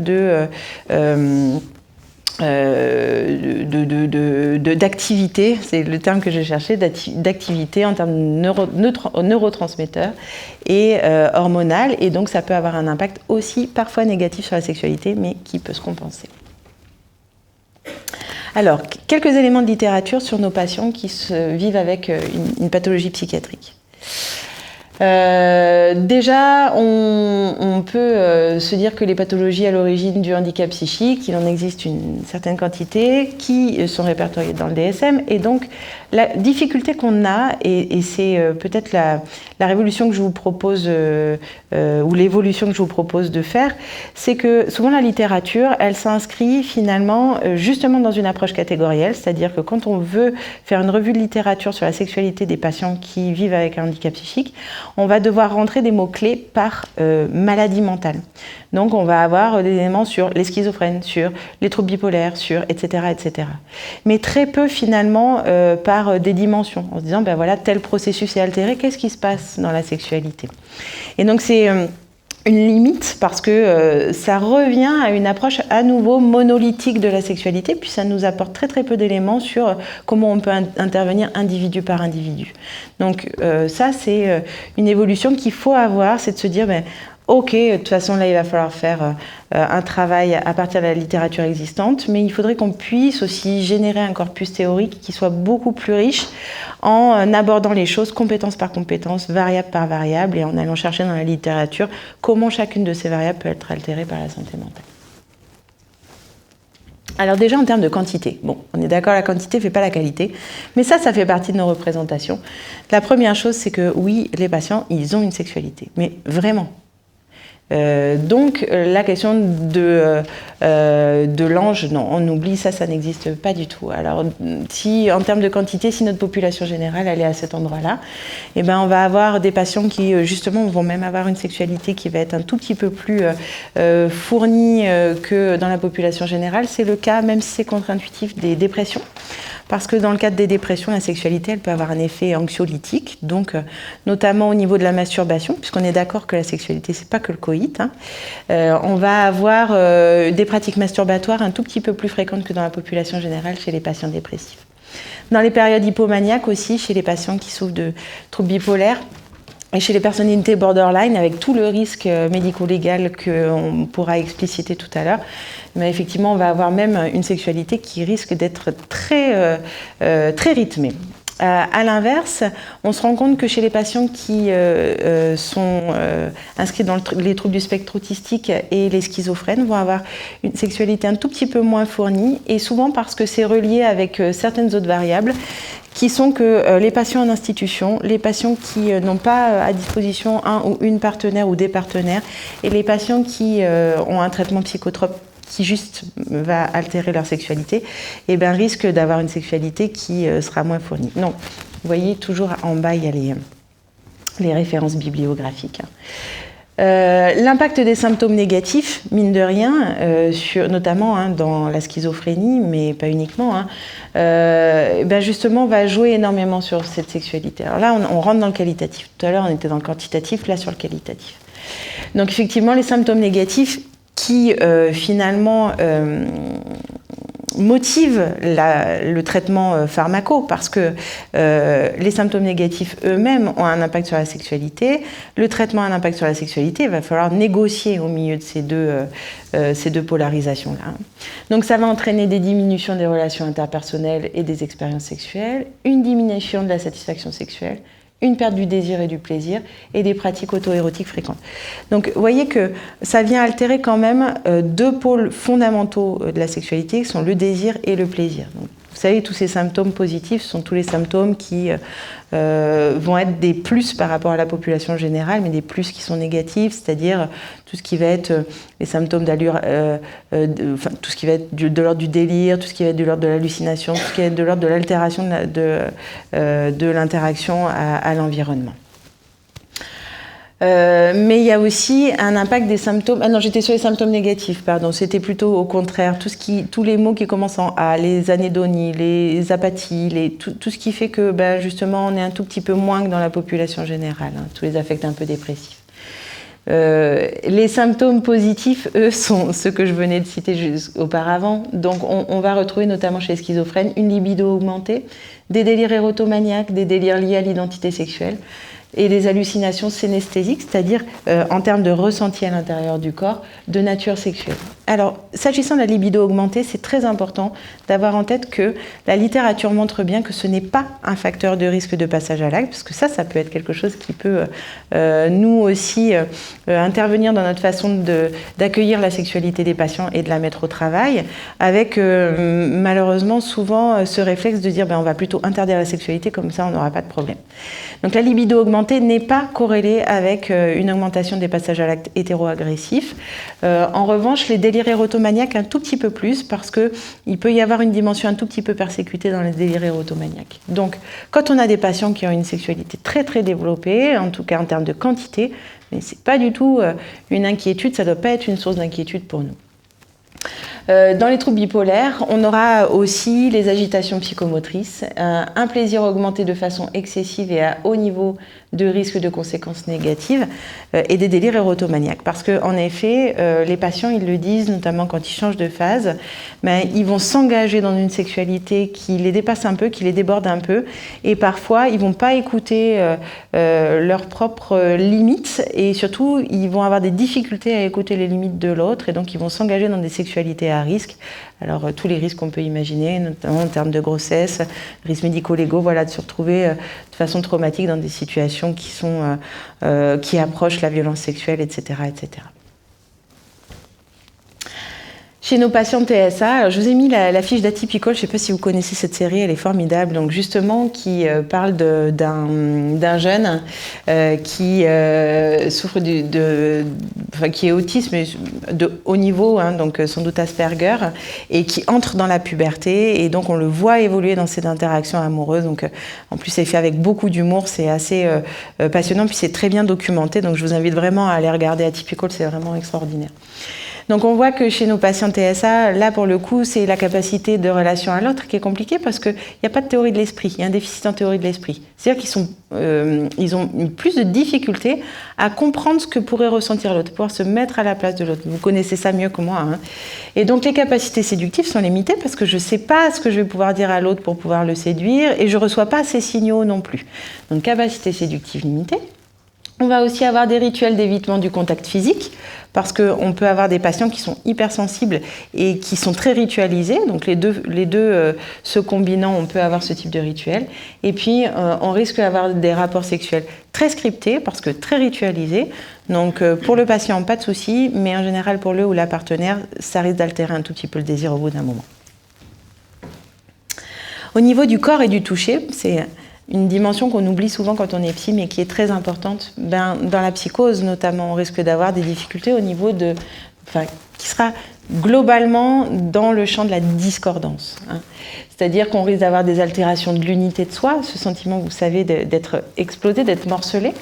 d'activités, c'est le terme que je cherchais, d'activités en termes de neurotransmetteurs et hormonales, et donc ça peut avoir un impact aussi parfois négatif sur la sexualité, mais qui peut se compenser. Alors, quelques éléments de littérature sur nos patients qui vivent avec une pathologie psychiatrique. Déjà, on peut se dire que les pathologies à l'origine du handicap psychique, il en existe une certaine quantité qui sont répertoriées dans le DSM, et donc la difficulté qu'on a, et c'est peut-être la révolution que je vous propose, ou l'évolution que je vous propose de faire, c'est que souvent la littérature, elle s'inscrit finalement justement dans une approche catégorielle, c'est-à-dire que quand on veut faire une revue de littérature sur la sexualité des patients qui vivent avec un handicap psychique, on va devoir rentrer des mots-clés par maladie mentale. Donc on va avoir des éléments sur les schizophrènes, sur les troubles bipolaires, sur etc., etc. Mais très peu finalement par des dimensions, en se disant voilà, tel processus est altéré, qu'est-ce qui se passe dans la sexualité? Et donc c'est une limite parce que ça revient à une approche à nouveau monolithique de la sexualité, puis ça nous apporte très très peu d'éléments sur comment on peut intervenir individu par individu. Donc ça c'est une évolution qu'il faut avoir, c'est de se dire ok, de toute façon là il va falloir faire un travail à partir de la littérature existante, mais il faudrait qu'on puisse aussi générer un corpus théorique qui soit beaucoup plus riche en abordant les choses compétence par compétence, variable par variable, et en allant chercher dans la littérature comment chacune de ces variables peut être altérée par la santé mentale. Alors déjà en termes de quantité, on est d'accord, la quantité ne fait pas la qualité, mais ça fait partie de nos représentations. La première chose, c'est que oui, les patients, ils ont une sexualité, mais vraiment. Donc la question de l'ange, non, on oublie, ça n'existe pas du tout. Alors si en termes de quantité, si notre population générale elle est à cet endroit-là, on va avoir des patients qui justement vont même avoir une sexualité qui va être un tout petit peu plus fournie que dans la population générale. C'est le cas, même si c'est contre-intuitif, des dépressions. Parce que dans le cadre des dépressions, la sexualité, elle peut avoir un effet anxiolytique, donc notamment au niveau de la masturbation, puisqu'on est d'accord que la sexualité, c'est pas que le coït. On va avoir des pratiques masturbatoires un tout petit peu plus fréquentes que dans la population générale chez les patients dépressifs. Dans les périodes hypomaniaques aussi, chez les patients qui souffrent de troubles bipolaires, et chez les personnalités borderline, avec tout le risque médico-légal qu'on pourra expliciter tout à l'heure, mais effectivement, on va avoir même une sexualité qui risque d'être très rythmée. À l'inverse, on se rend compte que chez les patients qui sont inscrits dans les troubles du spectre autistique et les schizophrènes vont avoir une sexualité un tout petit peu moins fournie, et souvent parce que c'est relié avec certaines autres variables qui sont que les patients en institution, les patients qui n'ont pas à disposition un ou une partenaire ou des partenaires, et les patients qui ont un traitement psychotrope qui juste va altérer leur sexualité, risquent d'avoir une sexualité qui sera moins fournie. Donc, vous voyez, toujours en bas, il y a les références bibliographiques. L'impact des symptômes négatifs, mine de rien, notamment dans la schizophrénie, mais pas uniquement, justement, va jouer énormément sur cette sexualité. Alors là, on rentre dans le qualitatif. Tout à l'heure, on était dans le quantitatif, là, sur le qualitatif. Donc, effectivement, les symptômes négatifs qui, finalement, motive le traitement pharmaco, parce que les symptômes négatifs eux-mêmes ont un impact sur la sexualité. Le traitement a un impact sur la sexualité. Il va falloir négocier au milieu de ces deux polarisations-là. Donc ça va entraîner des diminutions des relations interpersonnelles et des expériences sexuelles, une diminution de la satisfaction sexuelle, une perte du désir et du plaisir, et des pratiques auto-érotiques fréquentes. Donc vous voyez que ça vient altérer quand même deux pôles fondamentaux de la sexualité, qui sont le désir et le plaisir. Donc, vous savez, tous ces symptômes positifs sont tous les symptômes qui vont être des plus par rapport à la population générale, mais des plus qui sont négatifs, c'est-à-dire tout ce qui va être les symptômes d'allure, tout ce qui va être de l'ordre du délire, tout ce qui va être de l'ordre de l'hallucination, tout ce qui va être de l'ordre de l'altération de l'interaction à l'environnement. Mais il y a aussi un impact des symptômes. Ah non, j'étais sur les symptômes négatifs, pardon. C'était plutôt au contraire tous les mots qui commencent en A, les anédonies, les apathies, tout ce qui fait que justement on est un tout petit peu moins que dans la population générale, hein, tous les affects un peu dépressifs. Les symptômes positifs, eux, sont ceux que je venais de citer juste auparavant. Donc on va retrouver notamment chez les schizophrènes une libido augmentée, des délires érotomaniaques, des délires liés à l'identité sexuelle, et des hallucinations synesthésiques, c'est-à-dire en termes de ressenti à l'intérieur du corps, de nature sexuelle. Alors, s'agissant de la libido augmentée, c'est très important d'avoir en tête que la littérature montre bien que ce n'est pas un facteur de risque de passage à l'acte, parce que ça peut être quelque chose qui peut nous aussi intervenir dans notre façon d'accueillir la sexualité des patients et de la mettre au travail, avec malheureusement souvent ce réflexe de dire on va plutôt interdire la sexualité, comme ça on n'aura pas de problème. Donc la libido augmentée n'est pas corrélée avec une augmentation des passages à l'acte hétéro-agressifs. En revanche, les délires érotomaniaques un tout petit peu plus, parce qu'il peut y avoir une dimension un tout petit peu persécutée dans les délires érotomaniaques. Donc quand on a des patients qui ont une sexualité très très développée, en tout cas en termes de quantité, mais ce n'est pas du tout une inquiétude, ça ne doit pas être une source d'inquiétude pour nous. Dans les troubles bipolaires, on aura aussi les agitations psychomotrices, un plaisir augmenté de façon excessive et à haut niveau de risque de conséquences négatives et des délires érotomaniaques. Parce qu'en effet, les patients, ils le disent, notamment quand ils changent de phase, ils vont s'engager dans une sexualité qui les dépasse un peu, qui les déborde un peu, et parfois, ils ne vont pas écouter leurs propres limites, et surtout, ils vont avoir des difficultés à écouter les limites de l'autre, et donc ils vont s'engager dans des sexualités à risque. Alors tous les risques qu'on peut imaginer, notamment en termes de grossesse, risques médico-légaux, de se retrouver de façon traumatique dans des situations qui approchent la violence sexuelle, etc., etc. Chez nos patients TSA, alors je vous ai mis la fiche d'Atypical, je ne sais pas si vous connaissez cette série, elle est formidable, donc justement qui parle d'un jeune qui souffre qui est autiste, mais de haut niveau, hein, donc sans doute Asperger, et qui entre dans la puberté, et donc on le voit évoluer dans ses interactions amoureuses, donc en plus c'est fait avec beaucoup d'humour, c'est assez passionnant, puis c'est très bien documenté, donc je vous invite vraiment à aller regarder Atypical, c'est vraiment extraordinaire. Donc on voit que chez nos patients TSA, là pour le coup, c'est la capacité de relation à l'autre qui est compliquée parce qu'il n'y a pas de théorie de l'esprit, il y a un déficit en théorie de l'esprit. C'est-à-dire qu'ils ont plus de difficultés à comprendre ce que pourrait ressentir l'autre, pouvoir se mettre à la place de l'autre. Vous connaissez ça mieux que moi, hein. Et donc les capacités séductives sont limitées parce que je ne sais pas ce que je vais pouvoir dire à l'autre pour pouvoir le séduire et je ne reçois pas ces signaux non plus. Donc capacité séductive limitée. On va aussi avoir des rituels d'évitement du contact physique parce qu'on peut avoir des patients qui sont hypersensibles et qui sont très ritualisés. Donc les deux se combinant, on peut avoir ce type de rituel. Et puis on risque d'avoir des rapports sexuels très scriptés parce que très ritualisés. Donc pour le patient, pas de souci, mais en général pour le ou la partenaire, ça risque d'altérer un tout petit peu le désir au bout d'un moment. Au niveau du corps et du toucher, c'est une dimension qu'on oublie souvent quand on est psy, mais qui est très importante. Dans la psychose, notamment, on risque d'avoir des difficultés au niveau qui sera globalement dans le champ de la discordance, hein. C'est-à-dire qu'on risque d'avoir des altérations de l'unité de soi, ce sentiment, vous savez, d'être explosé, d'être morcelé.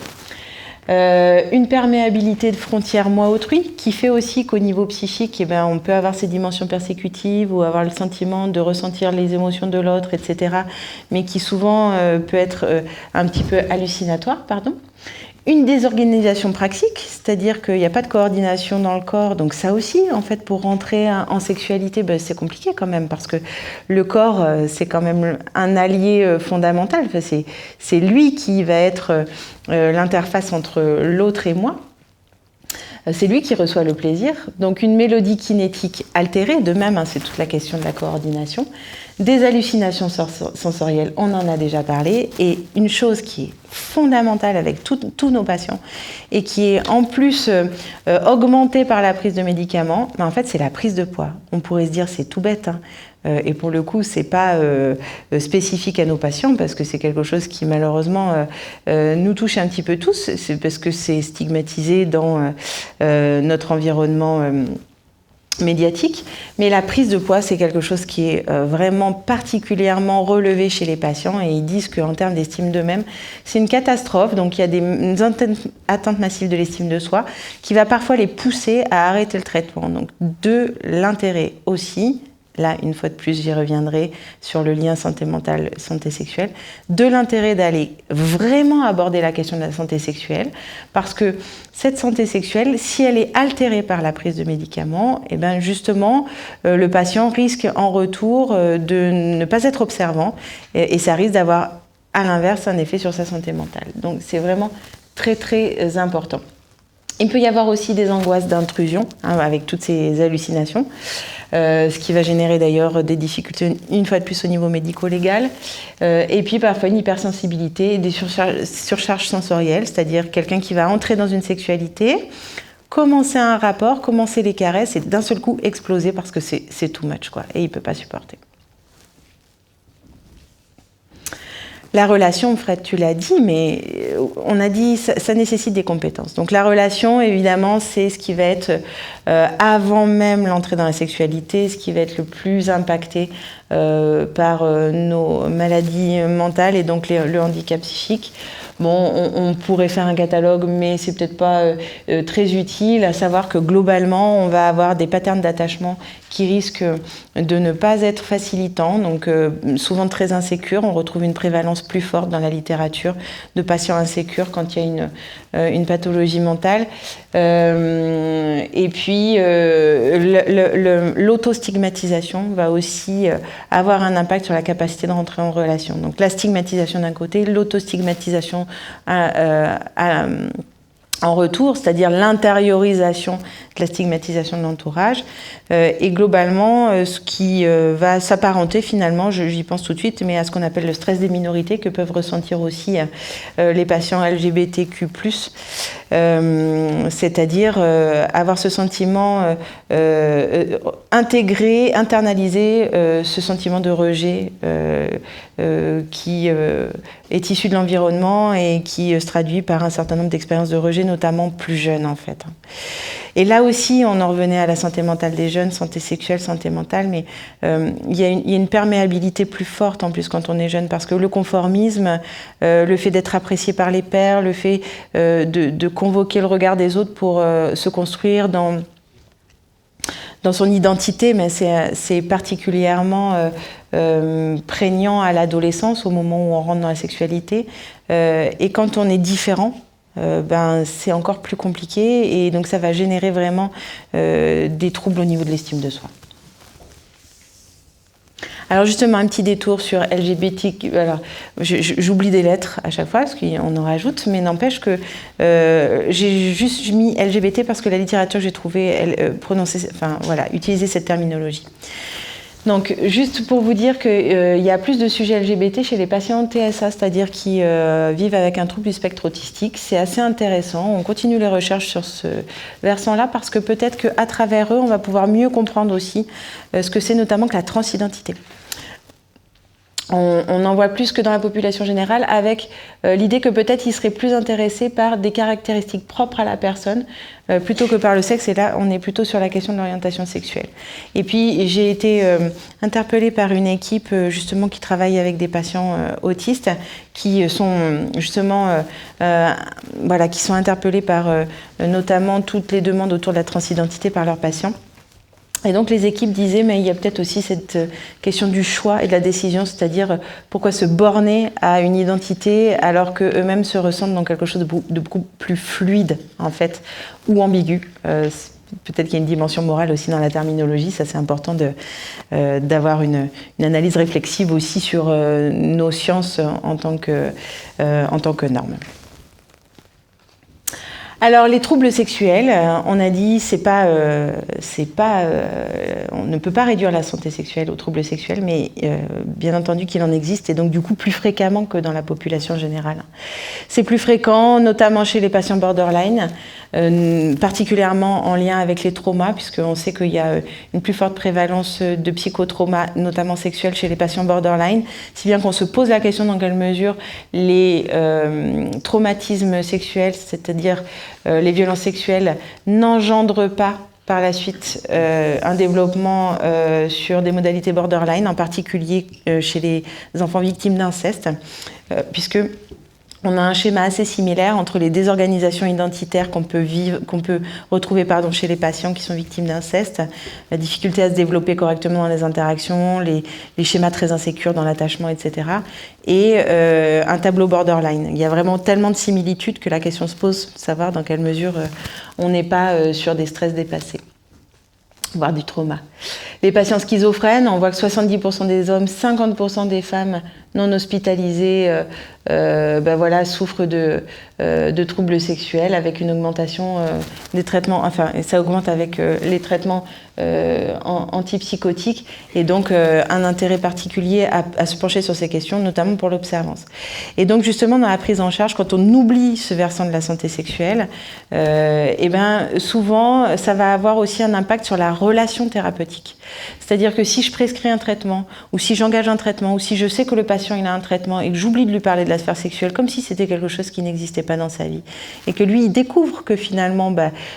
Une perméabilité de frontières moi-autrui qui fait aussi qu'au niveau psychique, on peut avoir ces dimensions persécutives ou avoir le sentiment de ressentir les émotions de l'autre, etc., mais qui souvent peut être un petit peu hallucinatoire, pardon. Une désorganisation praxique, c'est-à-dire qu'il n'y a pas de coordination dans le corps, donc ça aussi, en fait, pour rentrer en sexualité, c'est compliqué quand même, parce que le corps, c'est quand même un allié fondamental. Enfin, c'est lui qui va être l'interface entre l'autre et moi. C'est lui qui reçoit le plaisir. Donc une mélodie kinétique altérée, de même, c'est toute la question de la coordination. Des hallucinations sensorielles, on en a déjà parlé. Et une chose qui est fondamentale avec tous nos patients et qui est en plus augmentée par la prise de médicaments, en fait, c'est la prise de poids. On pourrait se dire c'est tout bête, et pour le coup, c'est pas spécifique à nos patients parce que c'est quelque chose qui malheureusement nous touche un petit peu tous. C'est parce que c'est stigmatisé dans notre environnement médiatique. Mais la prise de poids, c'est quelque chose qui est vraiment particulièrement relevé chez les patients et ils disent qu'en termes d'estime d'eux-mêmes, c'est une catastrophe. Donc il y a des atteintes massives de l'estime de soi qui va parfois les pousser à arrêter le traitement. Donc de l'intérêt aussi. Là, une fois de plus, j'y reviendrai sur le lien santé mentale, santé sexuelle, de l'intérêt d'aller vraiment aborder la question de la santé sexuelle, parce que cette santé sexuelle, si elle est altérée par la prise de médicaments, et bien justement, le patient risque en retour de ne pas être observant, et ça risque d'avoir, à l'inverse, un effet sur sa santé mentale. Donc c'est vraiment très très important. Il peut y avoir aussi des angoisses d'intrusion, avec toutes ces hallucinations, ce qui va générer d'ailleurs des difficultés, une fois de plus, au niveau médico-légal. Et puis parfois une hypersensibilité et des surcharges sensorielles, c'est-à-dire quelqu'un qui va entrer dans une sexualité, commencer un rapport, commencer les caresses et d'un seul coup exploser parce que c'est too much, quoi, et il ne peut pas supporter. La relation, Fred, tu l'as dit, mais on a dit ça nécessite des compétences. Donc la relation, évidemment, c'est ce qui va être, avant même l'entrée dans la sexualité, ce qui va être le plus impacté par nos maladies mentales et donc le handicap psychique. Bon, on pourrait faire un catalogue, mais c'est peut-être pas très utile, à savoir que globalement, on va avoir des patterns d'attachement qui risquent de ne pas être facilitants, donc souvent très insécures. On retrouve une prévalence plus forte dans la littérature de patients insécures quand il y a une pathologie mentale. Et puis, l'autostigmatisation va aussi avoir un impact sur la capacité de rentrer en relation. Donc la stigmatisation d'un côté, l'autostigmatisation en retour, c'est-à-dire l'intériorisation de la stigmatisation de l'entourage, et globalement ce qui va s'apparenter finalement, j'y pense tout de suite, mais à ce qu'on appelle le stress des minorités que peuvent ressentir aussi les patients LGBTQ+, c'est-à-dire avoir ce sentiment internaliser ce sentiment de rejet qui est issu de l'environnement et qui se traduit par un certain nombre d'expériences de rejet, notamment plus jeunes en fait. Et là aussi, on en revenait à la santé mentale des jeunes, santé sexuelle, santé mentale, mais il y a une perméabilité plus forte en plus quand on est jeune, parce que le conformisme, le fait d'être apprécié par les pairs, le fait de convoquer le regard des autres pour se construire dans son identité, mais c'est particulièrement prégnant à l'adolescence, au moment où on rentre dans la sexualité. Et quand on est différent, c'est encore plus compliqué, et donc ça va générer vraiment des troubles au niveau de l'estime de soi. Alors justement, un petit détour sur LGBT. Alors, j'oublie des lettres à chaque fois, parce qu'on en rajoute, mais n'empêche que j'ai juste mis LGBT parce que la littérature que j'ai trouvée, utilisait cette terminologie. Donc, juste pour vous dire qu'il y a plus de sujets LGBT chez les patients TSA, c'est-à-dire qui vivent avec un trouble du spectre autistique. C'est assez intéressant. On continue les recherches sur ce versant-là parce que peut-être qu'à travers eux, on va pouvoir mieux comprendre aussi ce que c'est notamment que la transidentité. On en voit plus que dans la population générale, avec l'idée que peut-être ils seraient plus intéressés par des caractéristiques propres à la personne plutôt que par le sexe, et là on est plutôt sur la question de l'orientation sexuelle. Et puis j'ai été interpellée par une équipe justement qui travaille avec des patients autistes qui sont justement qui sont interpellés par notamment toutes les demandes autour de la transidentité par leurs patients. Et donc les équipes disaient, mais il y a peut-être aussi cette question du choix et de la décision, c'est-à-dire pourquoi se borner à une identité alors qu'eux-mêmes se ressentent dans quelque chose de beaucoup plus fluide, en fait, ou ambigu. Peut-être qu'il y a une dimension morale aussi dans la terminologie, ça c'est important d'avoir une analyse réflexive aussi sur nos sciences en tant que normes. Alors les troubles sexuels, on a dit on ne peut pas réduire la santé sexuelle aux troubles sexuels, mais bien entendu qu'il en existe et donc du coup plus fréquemment que dans la population générale. C'est plus fréquent, notamment chez les patients borderline, particulièrement en lien avec les traumas, puisqu'on sait qu'il y a une plus forte prévalence de psychotraumas, notamment sexuels, chez les patients borderline, si bien qu'on se pose la question dans quelle mesure les traumatismes sexuels, c'est-à-dire les violences sexuelles, n'engendrent pas par la suite un développement sur des modalités borderline, en particulier chez les enfants victimes d'inceste, puisque on a un schéma assez similaire entre les désorganisations identitaires qu'on peut retrouver chez les patients qui sont victimes d'inceste, la difficulté à se développer correctement dans les interactions, les schémas très insécures dans l'attachement, etc. Et un tableau borderline. Il y a vraiment tellement de similitudes que la question se pose de savoir dans quelle mesure on n'est pas sur des stress dépassés, voire du trauma. Les patients schizophrènes, on voit que 70% des hommes, 50% des femmes non hospitalisées souffrent de troubles sexuels avec une augmentation des traitements, ça augmente avec les traitements antipsychotiques et donc un intérêt particulier à se pencher sur ces questions, notamment pour l'observance. Et donc justement dans la prise en charge, quand on oublie ce versant de la santé sexuelle, souvent ça va avoir aussi un impact sur la relation thérapeutique. C'est-à-dire que si je prescris un traitement, ou si j'engage un traitement, ou si je sais que le patient il a un traitement et que j'oublie de lui parler de la sphère sexuelle comme si c'était quelque chose qui n'existait pas dans sa vie, et que lui il découvre que finalement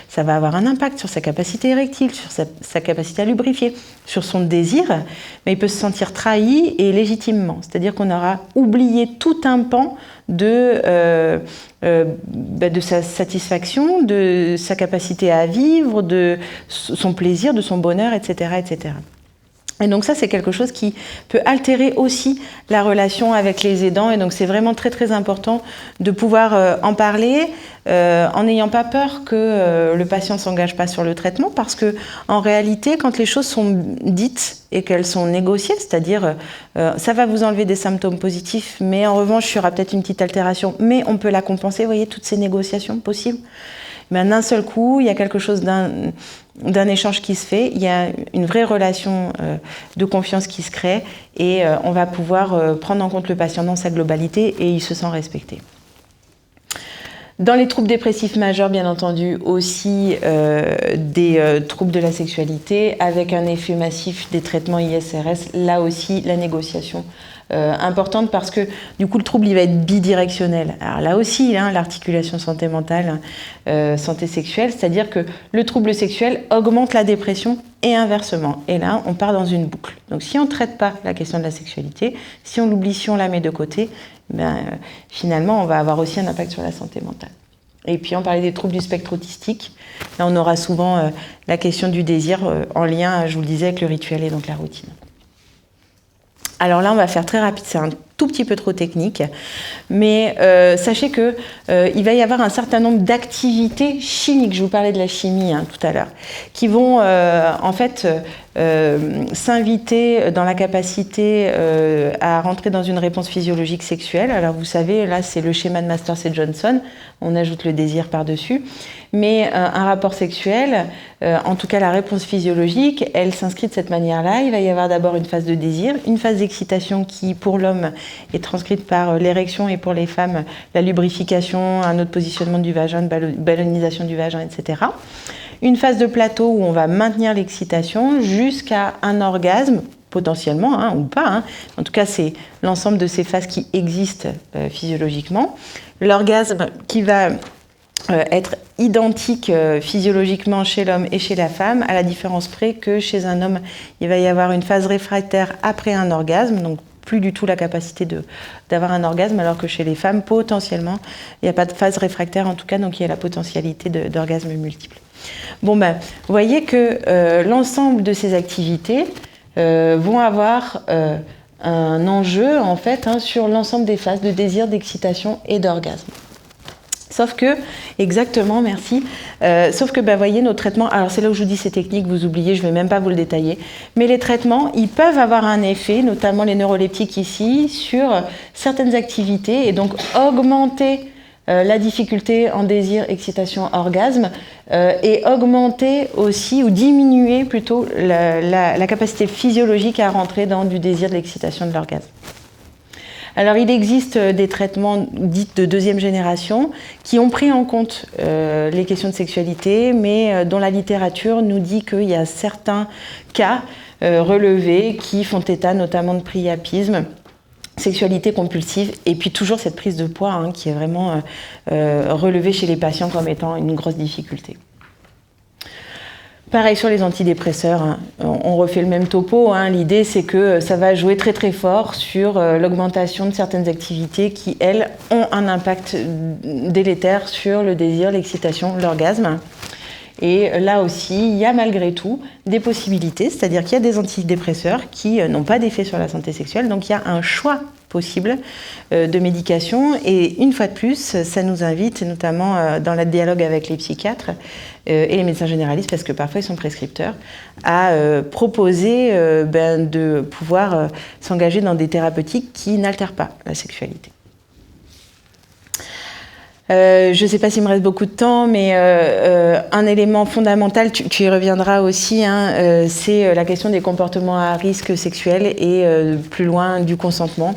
ça va avoir un impact sur sa capacité érectile, sur sa capacité à lubrifier, sur son désir, mais il peut se sentir trahi et légitimement. C'est-à-dire qu'on aura oublié tout un pan de sa satisfaction, de sa capacité à vivre, de son plaisir, de son bonheur, etc., etc. Et donc ça, c'est quelque chose qui peut altérer aussi la relation avec les aidants. Et donc c'est vraiment très très important de pouvoir en parler en n'ayant pas peur que le patient ne s'engage pas sur le traitement, parce que en réalité, quand les choses sont dites et qu'elles sont négociées, c'est-à-dire ça va vous enlever des symptômes positifs, mais en revanche, il y aura peut-être une petite altération, mais on peut la compenser. Vous voyez, toutes ces négociations possibles. Mais d'un seul coup, il y a quelque chose d'un échange qui se fait, il y a une vraie relation de confiance qui se crée et on va pouvoir prendre en compte le patient dans sa globalité et il se sent respecté. Dans les troubles dépressifs majeurs, bien entendu, aussi des troubles de la sexualité avec un effet massif des traitements ISRS, là aussi la négociation importante parce que du coup le trouble il va être bidirectionnel. Alors là aussi l'articulation santé mentale, santé sexuelle, c'est-à-dire que le trouble sexuel augmente la dépression et inversement. Et là on part dans une boucle. Donc si on ne traite pas la question de la sexualité, si on l'oublie, si on la met de côté, finalement on va avoir aussi un impact sur la santé mentale. Et puis on parlait des troubles du spectre autistique. Là on aura souvent la question du désir en lien, je vous le disais, avec le rituel et donc la routine. Alors là, on va faire très rapide, c'est un tout petit peu trop technique, mais sachez que il va y avoir un certain nombre d'activités chimiques, je vous parlais de la chimie tout à l'heure, qui vont en fait s'inviter dans la capacité à rentrer dans une réponse physiologique sexuelle. Alors vous savez, là c'est le schéma de Masters et Johnson, on ajoute le désir par-dessus, mais un rapport sexuel, en tout cas la réponse physiologique, elle s'inscrit de cette manière-là. Il va y avoir d'abord une phase de désir, une phase d'excitation qui pour l'homme est transcrite par l'érection et pour les femmes la lubrification, un autre positionnement du vagin, une ballonisation du vagin, etc. Une phase de plateau où on va maintenir l'excitation jusqu'à un orgasme, potentiellement, ou pas. En tout cas, c'est l'ensemble de ces phases qui existent physiologiquement. L'orgasme qui va être identique physiologiquement chez l'homme et chez la femme, à la différence près que chez un homme, il va y avoir une phase réfractaire après un orgasme, donc plus du tout la capacité d'avoir un orgasme, alors que chez les femmes, potentiellement, il n'y a pas de phase réfractaire en tout cas, donc il y a la potentialité d'orgasme multiple. Bon ben, vous voyez que l'ensemble de ces activités vont avoir un enjeu en fait sur l'ensemble des phases de désir, d'excitation et d'orgasme. Sauf que, exactement, merci, sauf que, vous voyez, nos traitements, alors c'est là où je vous dis ces techniques, vous oubliez, je ne vais même pas vous le détailler, mais les traitements, ils peuvent avoir un effet, notamment les neuroleptiques ici, sur certaines activités et donc augmenter la difficulté en désir, excitation, orgasme et augmenter aussi, ou diminuer plutôt la capacité physiologique à rentrer dans du désir, de l'excitation, de l'orgasme. Alors, il existe des traitements dits de deuxième génération qui ont pris en compte les questions de sexualité, mais dont la littérature nous dit qu'il y a certains cas relevés qui font état notamment de priapisme, sexualité compulsive, et puis toujours cette prise de poids qui est vraiment relevée chez les patients comme étant une grosse difficulté. Pareil sur les antidépresseurs, on refait le même topo. L'idée, c'est que ça va jouer très très fort sur l'augmentation de certaines activités qui, elles, ont un impact délétère sur le désir, l'excitation, l'orgasme. Et là aussi, il y a malgré tout des possibilités, c'est-à-dire qu'il y a des antidépresseurs qui n'ont pas d'effet sur la santé sexuelle, donc il y a un choix possible de médication. Et une fois de plus, ça nous invite, notamment dans le dialogue avec les psychiatres et les médecins généralistes, parce que parfois ils sont prescripteurs, à proposer de pouvoir s'engager dans des thérapeutiques qui n'altèrent pas la sexualité. Je ne sais pas s'il me reste beaucoup de temps, mais un élément fondamental, tu y reviendras aussi, c'est la question des comportements à risque sexuel et plus loin du consentement.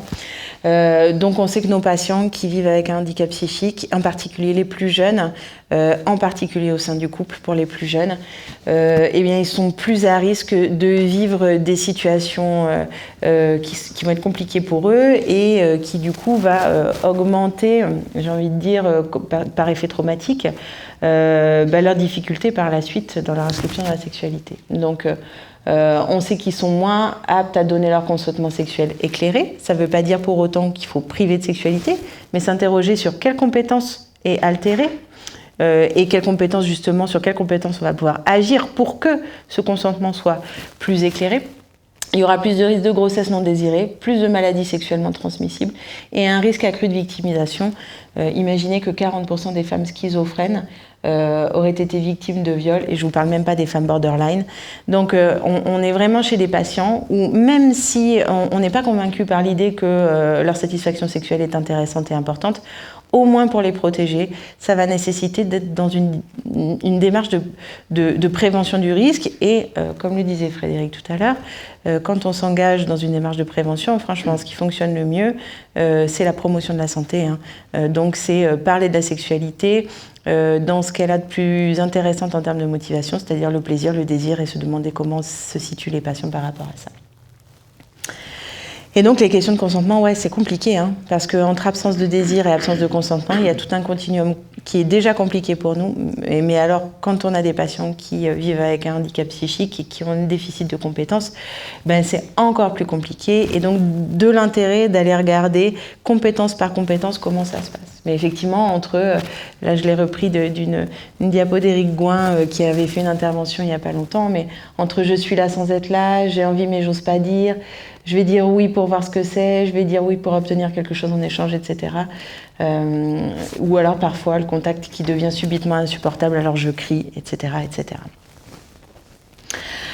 Donc on sait que nos patients qui vivent avec un handicap psychique, en particulier les plus jeunes, en particulier au sein du couple pour les plus jeunes, eh bien ils sont plus à risque de vivre des situations qui vont être compliquées pour eux et qui du coup va augmenter, j'ai envie de dire, par effet traumatique, leur difficulté par la suite dans leur inscription dans la sexualité. Donc on sait qu'ils sont moins aptes à donner leur consentement sexuel éclairé. Ça ne veut pas dire pour autant qu'il faut priver de sexualité, mais s'interroger sur quelles compétences est altérée et quelles compétences justement, sur quelles compétences on va pouvoir agir pour que ce consentement soit plus éclairé. Il y aura plus de risques de grossesse non désirée, plus de maladies sexuellement transmissibles et un risque accru de victimisation. Imaginez que 40% des femmes schizophrènes auraient été victimes de viol, et je ne vous parle même pas des femmes borderline. Donc on est vraiment chez des patients où même si on n'est pas convaincu par l'idée que leur satisfaction sexuelle est intéressante et importante, au moins pour les protéger, ça va nécessiter d'être dans une démarche de prévention du risque. Et comme le disait Frédéric tout à l'heure, quand on s'engage dans une démarche de prévention, franchement, ce qui fonctionne le mieux, c'est la promotion de la santé. Donc c'est parler de la sexualité dans ce qu'elle a de plus intéressant en termes de motivation, c'est-à-dire le plaisir, le désir, et se demander comment se situent les patients par rapport à ça. Et donc les questions de consentement, c'est compliqué, parce qu'entre absence de désir et absence de consentement, il y a tout un continuum qui est déjà compliqué pour nous. Mais alors, quand on a des patients qui vivent avec un handicap psychique et qui ont un déficit de compétences, c'est encore plus compliqué. Et donc, de l'intérêt d'aller regarder compétence par compétence comment ça se passe. Mais effectivement, là je l'ai repris d'une diapo d'Éric Gouin qui avait fait une intervention il n'y a pas longtemps, mais entre je suis là sans être là, j'ai envie mais j'ose pas dire, je vais dire oui pour voir ce que c'est, je vais dire oui pour obtenir quelque chose en échange, etc. Ou alors parfois le contact qui devient subitement insupportable, alors je crie, etc. etc.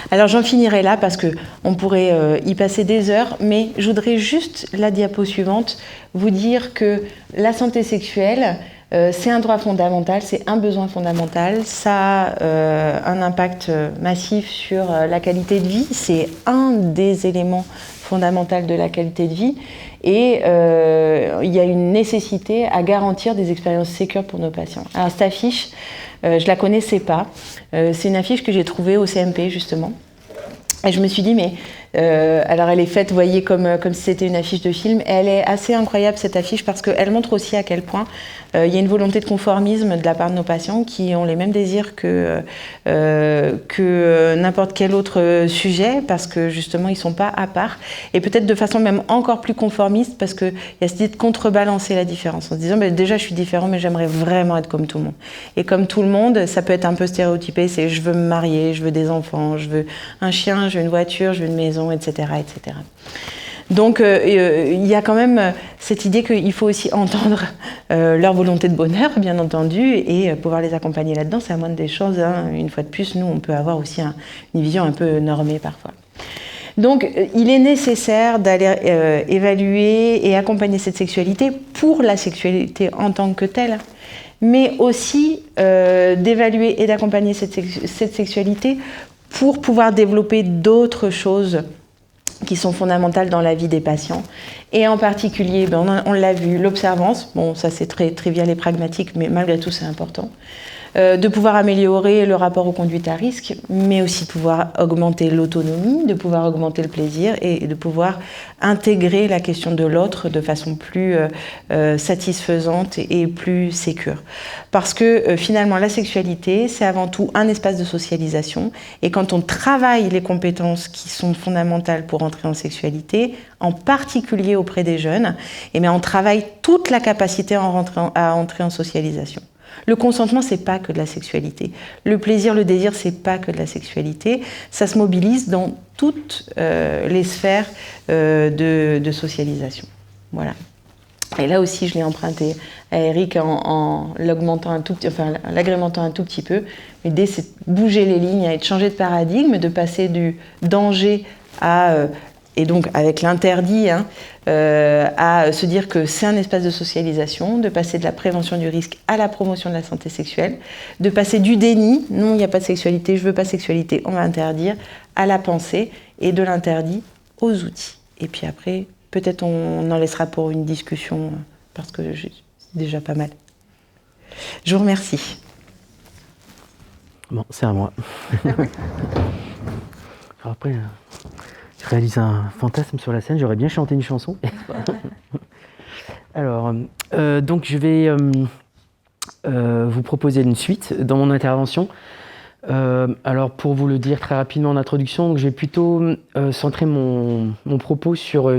Alors j'en finirai là parce qu'on pourrait y passer des heures, mais je voudrais juste, la diapo suivante, vous dire que la santé sexuelle, c'est un droit fondamental, c'est un besoin fondamental, ça a un impact massif sur la qualité de vie, c'est un des éléments fondamentaux de la qualité de vie, et il y a une nécessité à garantir des expériences sécures pour nos patients. Alors cette affiche, je ne la connaissais pas, c'est une affiche que j'ai trouvée au CMP justement. Et je me suis dit, mais Alors elle est faite, vous voyez, comme si c'était une affiche de film. Et elle est assez incroyable cette affiche parce qu'elle montre aussi à quel point il y a une volonté de conformisme de la part de nos patients qui ont les mêmes désirs que n'importe quel autre sujet parce que justement ils ne sont pas à part et peut-être de façon même encore plus conformiste parce qu'il y a cette idée de contrebalancer la différence en se disant déjà je suis différent mais j'aimerais vraiment être comme tout le monde. Et comme tout le monde, ça peut être un peu stéréotypé, c'est je veux me marier, je veux des enfants, je veux un chien, je veux une voiture, je veux une maison, etc. etc. Donc il y a quand même cette idée qu'il faut aussi entendre leur volonté de bonheur, bien entendu, et pouvoir les accompagner là-dedans, c'est la moindre des choses. Hein. Une fois de plus, nous, on peut avoir aussi une vision un peu normée parfois. Donc il est nécessaire d'aller évaluer et accompagner cette sexualité pour la sexualité en tant que telle, mais aussi d'évaluer et d'accompagner cette sexualité pour pouvoir développer d'autres choses qui sont fondamentales dans la vie des patients. Et en particulier, on l'a vu, l'observance, bon ça c'est très trivial et pragmatique, mais malgré tout c'est important, de pouvoir améliorer le rapport aux conduites à risque, mais aussi de pouvoir augmenter l'autonomie, de pouvoir augmenter le plaisir et de pouvoir intégrer la question de l'autre de façon plus satisfaisante et plus sécure. Parce que finalement, la sexualité, c'est avant tout un espace de socialisation. Et quand on travaille les compétences qui sont fondamentales pour entrer en sexualité, en particulier auprès des jeunes, eh bien, on travaille toute la capacité à entrer en socialisation. Le consentement, c'est pas que de la sexualité. Le plaisir, le désir, c'est pas que de la sexualité. Ça se mobilise dans toutes les sphères de socialisation. Voilà. Et là aussi, je l'ai emprunté à Eric en l'agrémentant un tout petit peu. L'idée, c'est de bouger les lignes et de changer de paradigme, de passer du danger à et donc avec l'interdit, à se dire que c'est un espace de socialisation, de passer de la prévention du risque à la promotion de la santé sexuelle, de passer du déni, non, il n'y a pas de sexualité, je veux pas de sexualité, on va interdire, à la pensée, et de l'interdit aux outils. Et puis après, peut-être on en laissera pour une discussion, parce que c'est déjà pas mal. Je vous remercie. Bon, c'est à moi. Alors après, je réalise un fantasme sur la scène, j'aurais bien chanté une chanson. Alors, donc je vais vous proposer une suite dans mon intervention. Alors pour vous le dire très rapidement en introduction, donc, je vais plutôt centrer mon propos sur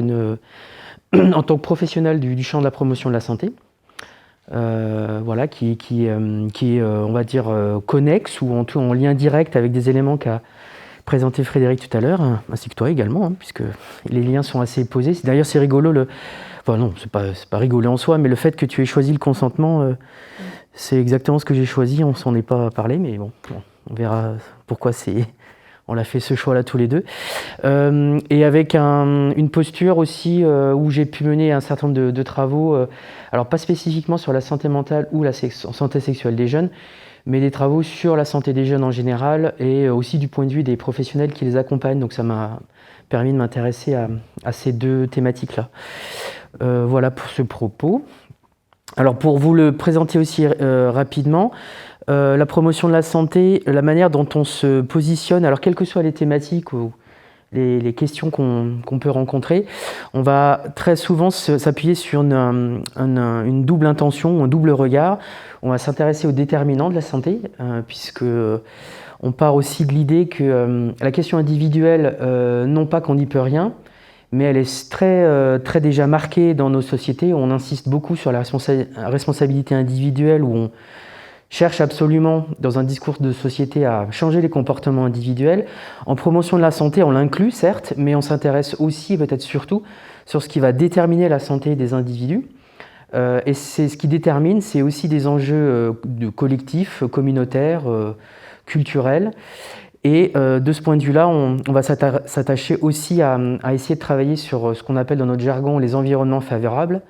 en tant que professionnel du champ de la promotion de la santé. Voilà, qui est, on va dire, connexe ou en lien direct avec des éléments qu'a présenté Frédéric tout à l'heure, ainsi que toi également, hein, puisque les liens sont assez posés. D'ailleurs, c'est rigolo, enfin non, c'est pas rigolo en soi, mais le fait que tu aies choisi le consentement, c'est exactement ce que j'ai choisi, on s'en est pas parlé, mais bon, on verra pourquoi on a fait ce choix-là tous les deux. Et avec une posture aussi où j'ai pu mener un certain nombre de travaux, alors pas spécifiquement sur la santé mentale ou la santé sexuelle des jeunes, mais des travaux sur la santé des jeunes en général et aussi du point de vue des professionnels qui les accompagnent. Donc ça m'a permis de m'intéresser à ces deux thématiques-là. Voilà pour ce propos. Alors pour vous le présenter aussi rapidement, la promotion de la santé, la manière dont on se positionne, alors quelles que soient les thématiques ou les questions qu'on peut rencontrer, on va très souvent s'appuyer sur une double intention, un double regard. On va s'intéresser aux déterminants de la santé, puisque on part aussi de l'idée que la question individuelle, non pas qu'on n'y peut rien, mais elle est très déjà marquée dans nos sociétés. On insiste beaucoup sur la responsabilité individuelle, où on cherche absolument, dans un discours de société, à changer les comportements individuels. En promotion de la santé, on l'inclut, certes, mais on s'intéresse aussi, et peut-être surtout, sur ce qui va déterminer la santé des individus. Et c'est ce qui détermine, c'est aussi des enjeux collectifs, communautaires, culturels. Et de ce point de vue-là, on va s'attacher aussi à essayer de travailler sur ce qu'on appelle dans notre jargon les environnements favorables,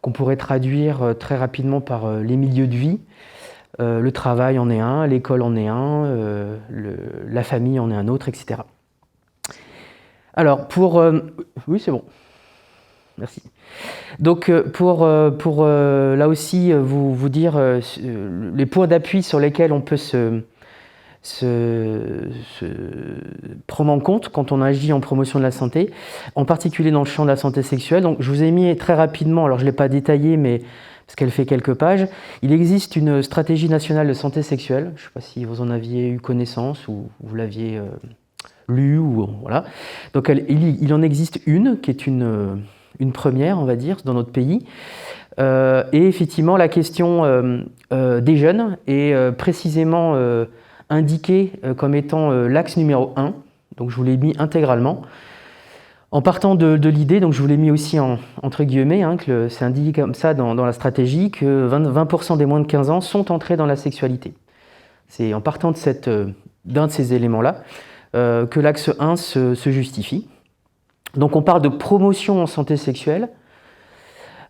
qu'on pourrait traduire très rapidement par les milieux de vie. Le travail en est un, l'école en est un, la famille en est un autre, etc. Alors, oui, c'est bon. Merci. Donc, pour là aussi vous dire les points d'appui sur lesquels on peut prendre en compte quand on agit en promotion de la santé, en particulier dans le champ de la santé sexuelle. Donc, je vous ai mis très rapidement, alors je ne l'ai pas détaillé, mais parce qu'elle fait quelques pages, il existe une stratégie nationale de santé sexuelle. Je ne sais pas si vous en aviez eu connaissance ou vous l'aviez lu. Voilà. Donc, il en existe une qui est une première, on va dire, dans notre pays. Et effectivement, la question des jeunes est précisément indiqué comme étant l'axe numéro 1, donc je vous l'ai mis intégralement. En partant de l'idée, donc je vous l'ai mis aussi entre guillemets, que c'est indiqué comme ça dans la stratégie, que 20% des moins de 15 ans sont entrés dans la sexualité. C'est en partant d'un de ces éléments-là que l'axe 1 se justifie. Donc on parle de promotion en santé sexuelle,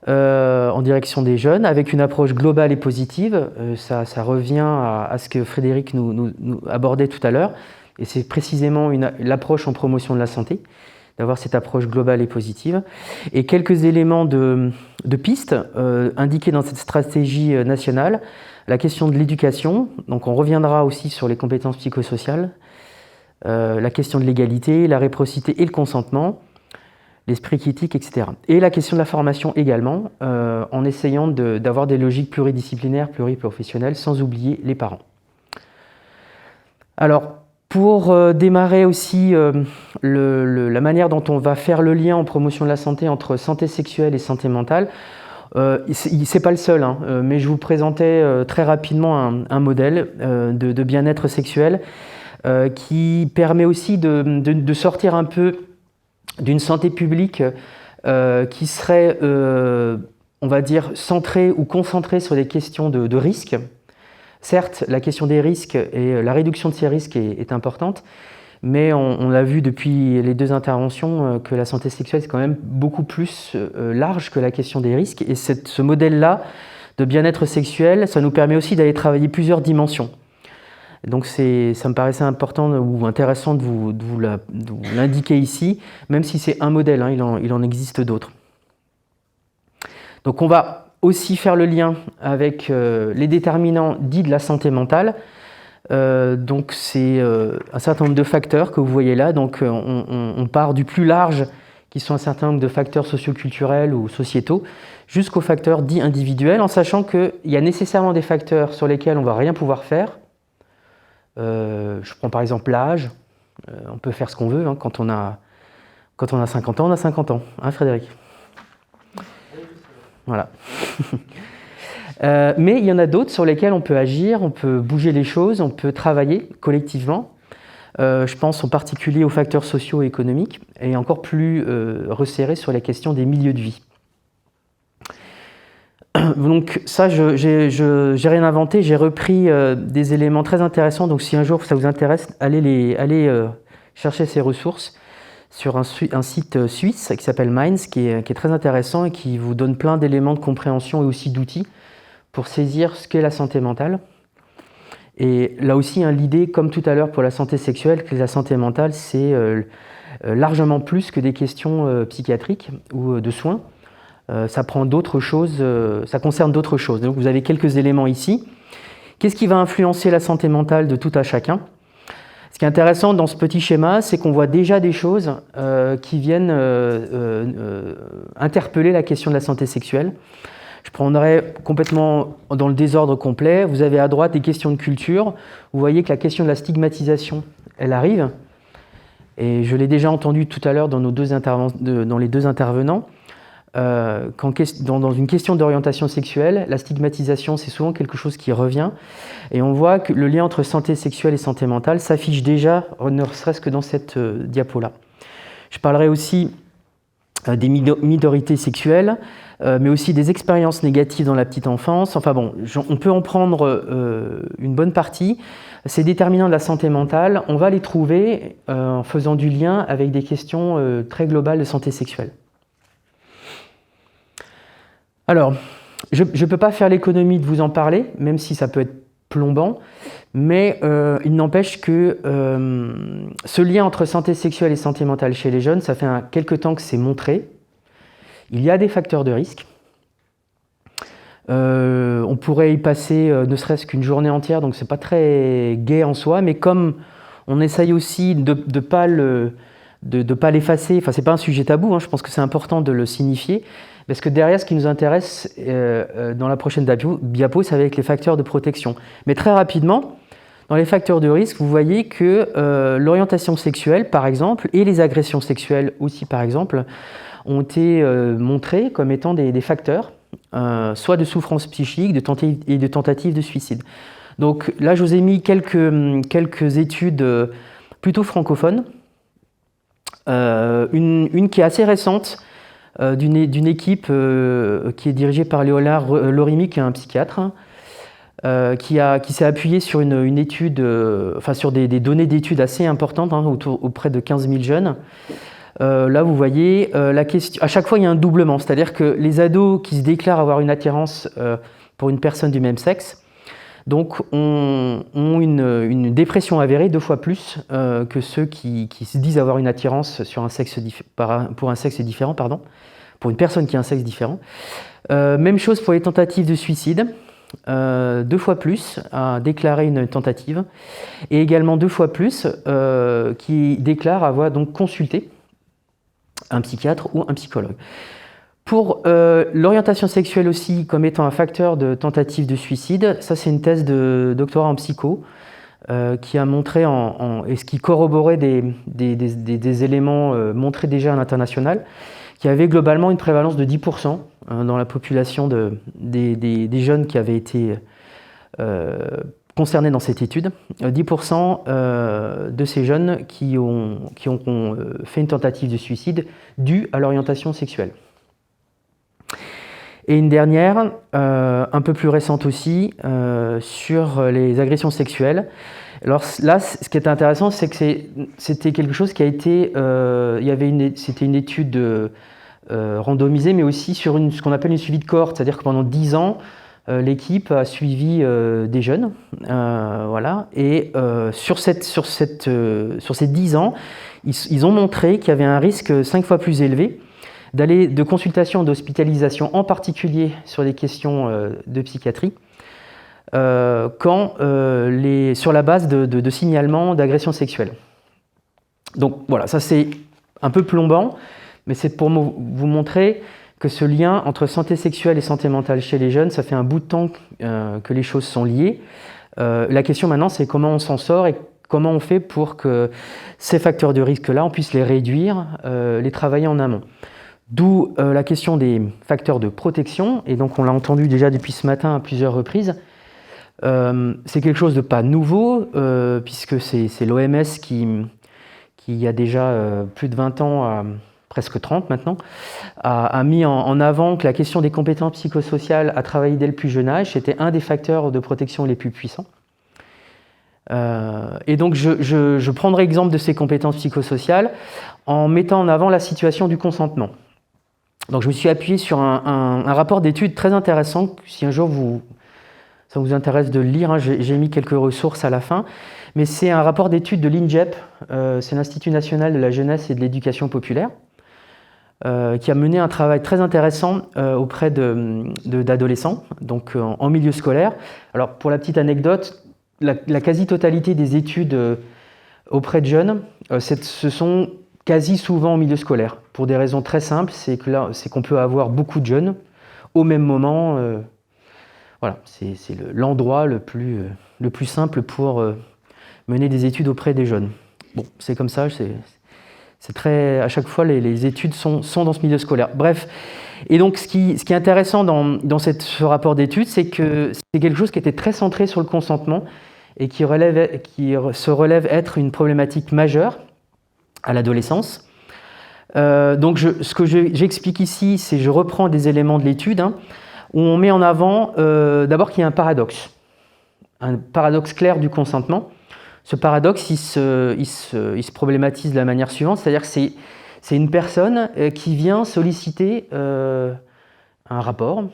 en direction des jeunes, avec une approche globale et positive. Ça revient à ce que Frédéric nous abordait tout à l'heure, et c'est précisément l'approche en promotion de la santé, d'avoir cette approche globale et positive. Et quelques éléments de pistes indiqués dans cette stratégie nationale, la question de l'éducation, donc on reviendra aussi sur les compétences psychosociales, la question de l'égalité, la réciprocité et le consentement, l'esprit critique, etc. Et la question de la formation également, en essayant d'avoir des logiques pluridisciplinaires, pluriprofessionnelles, sans oublier les parents. Alors, pour démarrer aussi la manière dont on va faire le lien en promotion de la santé entre santé sexuelle et santé mentale, c'est pas le seul, mais je vous présentais très rapidement un modèle de bien-être sexuel qui permet aussi de sortir un peu d'une santé publique qui serait, on va dire, centrée ou concentrée sur des questions de risque. Certes, la question des risques et la réduction de ces risques est importante, mais on l'a vu depuis les deux interventions que la santé sexuelle, c'est quand même beaucoup plus large que la question des risques. Et ce modèle-là de bien-être sexuel, ça nous permet aussi d'aller travailler plusieurs dimensions. Donc ça me paraissait important ou intéressant de vous l'indiquer ici, même si c'est un modèle, il en existe d'autres. Donc on va aussi faire le lien avec les déterminants dits de la santé mentale. Donc c'est un certain nombre de facteurs que vous voyez là. Donc on part du plus large, qui sont un certain nombre de facteurs socioculturels ou sociétaux, jusqu'aux facteurs dits individuels, en sachant qu'il y a nécessairement des facteurs sur lesquels on ne va rien pouvoir faire. Je prends par exemple l'âge. On peut faire ce qu'on veut. Quand on a 50 ans, on a 50 ans. Frédéric ? Voilà. Mais il y en a d'autres sur lesquels on peut agir, on peut bouger les choses, on peut travailler collectivement. Je pense en particulier aux facteurs sociaux et économiques, et encore plus resserré sur la question des milieux de vie. Donc ça, j'ai rien inventé, j'ai repris des éléments très intéressants. Donc si un jour ça vous intéresse, allez chercher ces ressources sur un site suisse qui s'appelle Minds, qui est très intéressant et qui vous donne plein d'éléments de compréhension et aussi d'outils pour saisir ce qu'est la santé mentale. Et là aussi, l'idée, comme tout à l'heure pour la santé sexuelle, que la santé mentale, c'est largement plus que des questions psychiatriques ou de soins. Ça prend d'autres choses, ça concerne d'autres choses. Donc vous avez quelques éléments ici. Qu'est-ce qui va influencer la santé mentale de tout à chacun ? Ce qui est intéressant dans ce petit schéma, c'est qu'on voit déjà des choses qui viennent interpeller la question de la santé sexuelle. Je prendrai complètement dans le désordre complet. Vous avez à droite des questions de culture. Vous voyez que la question de la stigmatisation, elle arrive. Et je l'ai déjà entendu tout à l'heure dans les deux intervenants. Dans une question d'orientation sexuelle, la stigmatisation, c'est souvent quelque chose qui revient. Et on voit que le lien entre santé sexuelle et santé mentale s'affiche déjà, ne serait-ce que dans cette diapo-là. Je parlerai aussi des minorités sexuelles, mais aussi des expériences négatives dans la petite enfance. Enfin bon, on peut en prendre une bonne partie. Ces déterminants de la santé mentale, on va les trouver en faisant du lien avec des questions très globales de santé sexuelle. Alors, je ne peux pas faire l'économie de vous en parler, même si ça peut être plombant, mais il n'empêche que ce lien entre santé sexuelle et santé mentale chez les jeunes, ça fait quelque temps que c'est montré. Il y a des facteurs de risque. On pourrait y passer ne serait-ce qu'une journée entière, donc c'est pas très gai en soi, mais comme on essaye aussi de pas l'effacer, enfin c'est pas un sujet tabou, hein, je pense que c'est important de le signifier, parce que derrière ce qui nous intéresse dans la prochaine diapo, c'est avec les facteurs de protection. Mais très rapidement, dans les facteurs de risque, vous voyez que l'orientation sexuelle, par exemple, et les agressions sexuelles aussi, par exemple, ont été montrés comme étant des facteurs, soit de souffrance psychique et de tentatives de suicide. Donc là, je vous ai mis quelques études plutôt francophones. Une qui est assez récente, d'une équipe qui est dirigée par Léonard Lorimi, qui est un psychiatre, qui s'est appuyé sur une étude, sur des données d'études assez importantes, hein, auprès de 15 000 jeunes. Là, vous voyez, la question, à chaque fois, il y a un doublement, c'est-à-dire que les ados qui se déclarent avoir une attirance pour une personne du même sexe, donc, ont une dépression avérée 2 fois plus que ceux qui se disent avoir une attirance sur pour un sexe différent, pour une personne qui a un sexe différent. Même chose pour les tentatives de suicide. 2 fois plus à déclarer une tentative, et également 2 fois plus qui déclarent avoir donc consulté un psychiatre ou un psychologue. Pour l'orientation sexuelle aussi comme étant un facteur de tentative de suicide, ça c'est une thèse de doctorat en psycho qui a montré, et ce qui corroborait des éléments montrés déjà à l'international, qui avait globalement une prévalence de 10% dans la population des jeunes qui avaient été concernés dans cette étude. 10% de ces jeunes qui ont fait une tentative de suicide due à l'orientation sexuelle. Et une dernière, un peu plus récente aussi, sur les agressions sexuelles. Alors là, ce qui est intéressant, c'est que c'était quelque chose qui a été... c'était une étude randomisée, mais aussi sur ce qu'on appelle une suivi de cohorte, c'est-à-dire que pendant 10 ans, l'équipe a suivi des jeunes, voilà, et sur ces 10 ans, ils ont montré qu'il y avait un risque 5 fois plus élevé de consultation, d'hospitalisation, en particulier sur des questions de psychiatrie, sur la base de signalements d'agressions sexuelles. Donc voilà, ça c'est un peu plombant, mais c'est pour vous montrer que ce lien entre santé sexuelle et santé mentale chez les jeunes, ça fait un bout de temps que les choses sont liées. La question maintenant, c'est comment on s'en sort et comment on fait pour que ces facteurs de risque-là, on puisse les réduire, les travailler en amont. D'où la question des facteurs de protection, et donc on l'a entendu déjà depuis ce matin à plusieurs reprises. C'est quelque chose de pas nouveau, puisque c'est l'OMS qui il y a déjà plus de 20 ans, presque 30 maintenant, a mis en avant que la question des compétences psychosociales à travailler dès le plus jeune âge, c'était un des facteurs de protection les plus puissants. Et donc je prendrai exemple de ces compétences psychosociales en mettant en avant la situation du consentement. Donc je me suis appuyé sur un rapport d'études très intéressant, si un jour ça vous intéresse de le lire, hein, j'ai mis quelques ressources à la fin, mais c'est un rapport d'études de l'INJEP, c'est l'Institut national de la jeunesse et de l'éducation populaire, qui a mené un travail très intéressant auprès d'adolescents, donc en milieu scolaire. Alors pour la petite anecdote, la quasi-totalité des études auprès de jeunes, ce sont quasi souvent en milieu scolaire, pour des raisons très simples, c'est qu'on peut avoir beaucoup de jeunes au même moment. Voilà, c'est l'endroit le plus simple pour mener des études auprès des jeunes. Bon, c'est comme ça, c'est très, à chaque fois les études sont dans ce milieu scolaire. Bref, et donc ce qui est intéressant dans ce rapport d'études, c'est que c'est quelque chose qui était très centré sur le consentement et qui se relève être une problématique majeure à l'adolescence. Donc ce que j'explique ici, c'est je reprends des éléments de l'étude, hein, où on met en avant d'abord qu'il y a un paradoxe clair du consentement. Ce paradoxe, il se problématise de la manière suivante, c'est-à-dire que c'est une personne qui vient solliciter un rapport,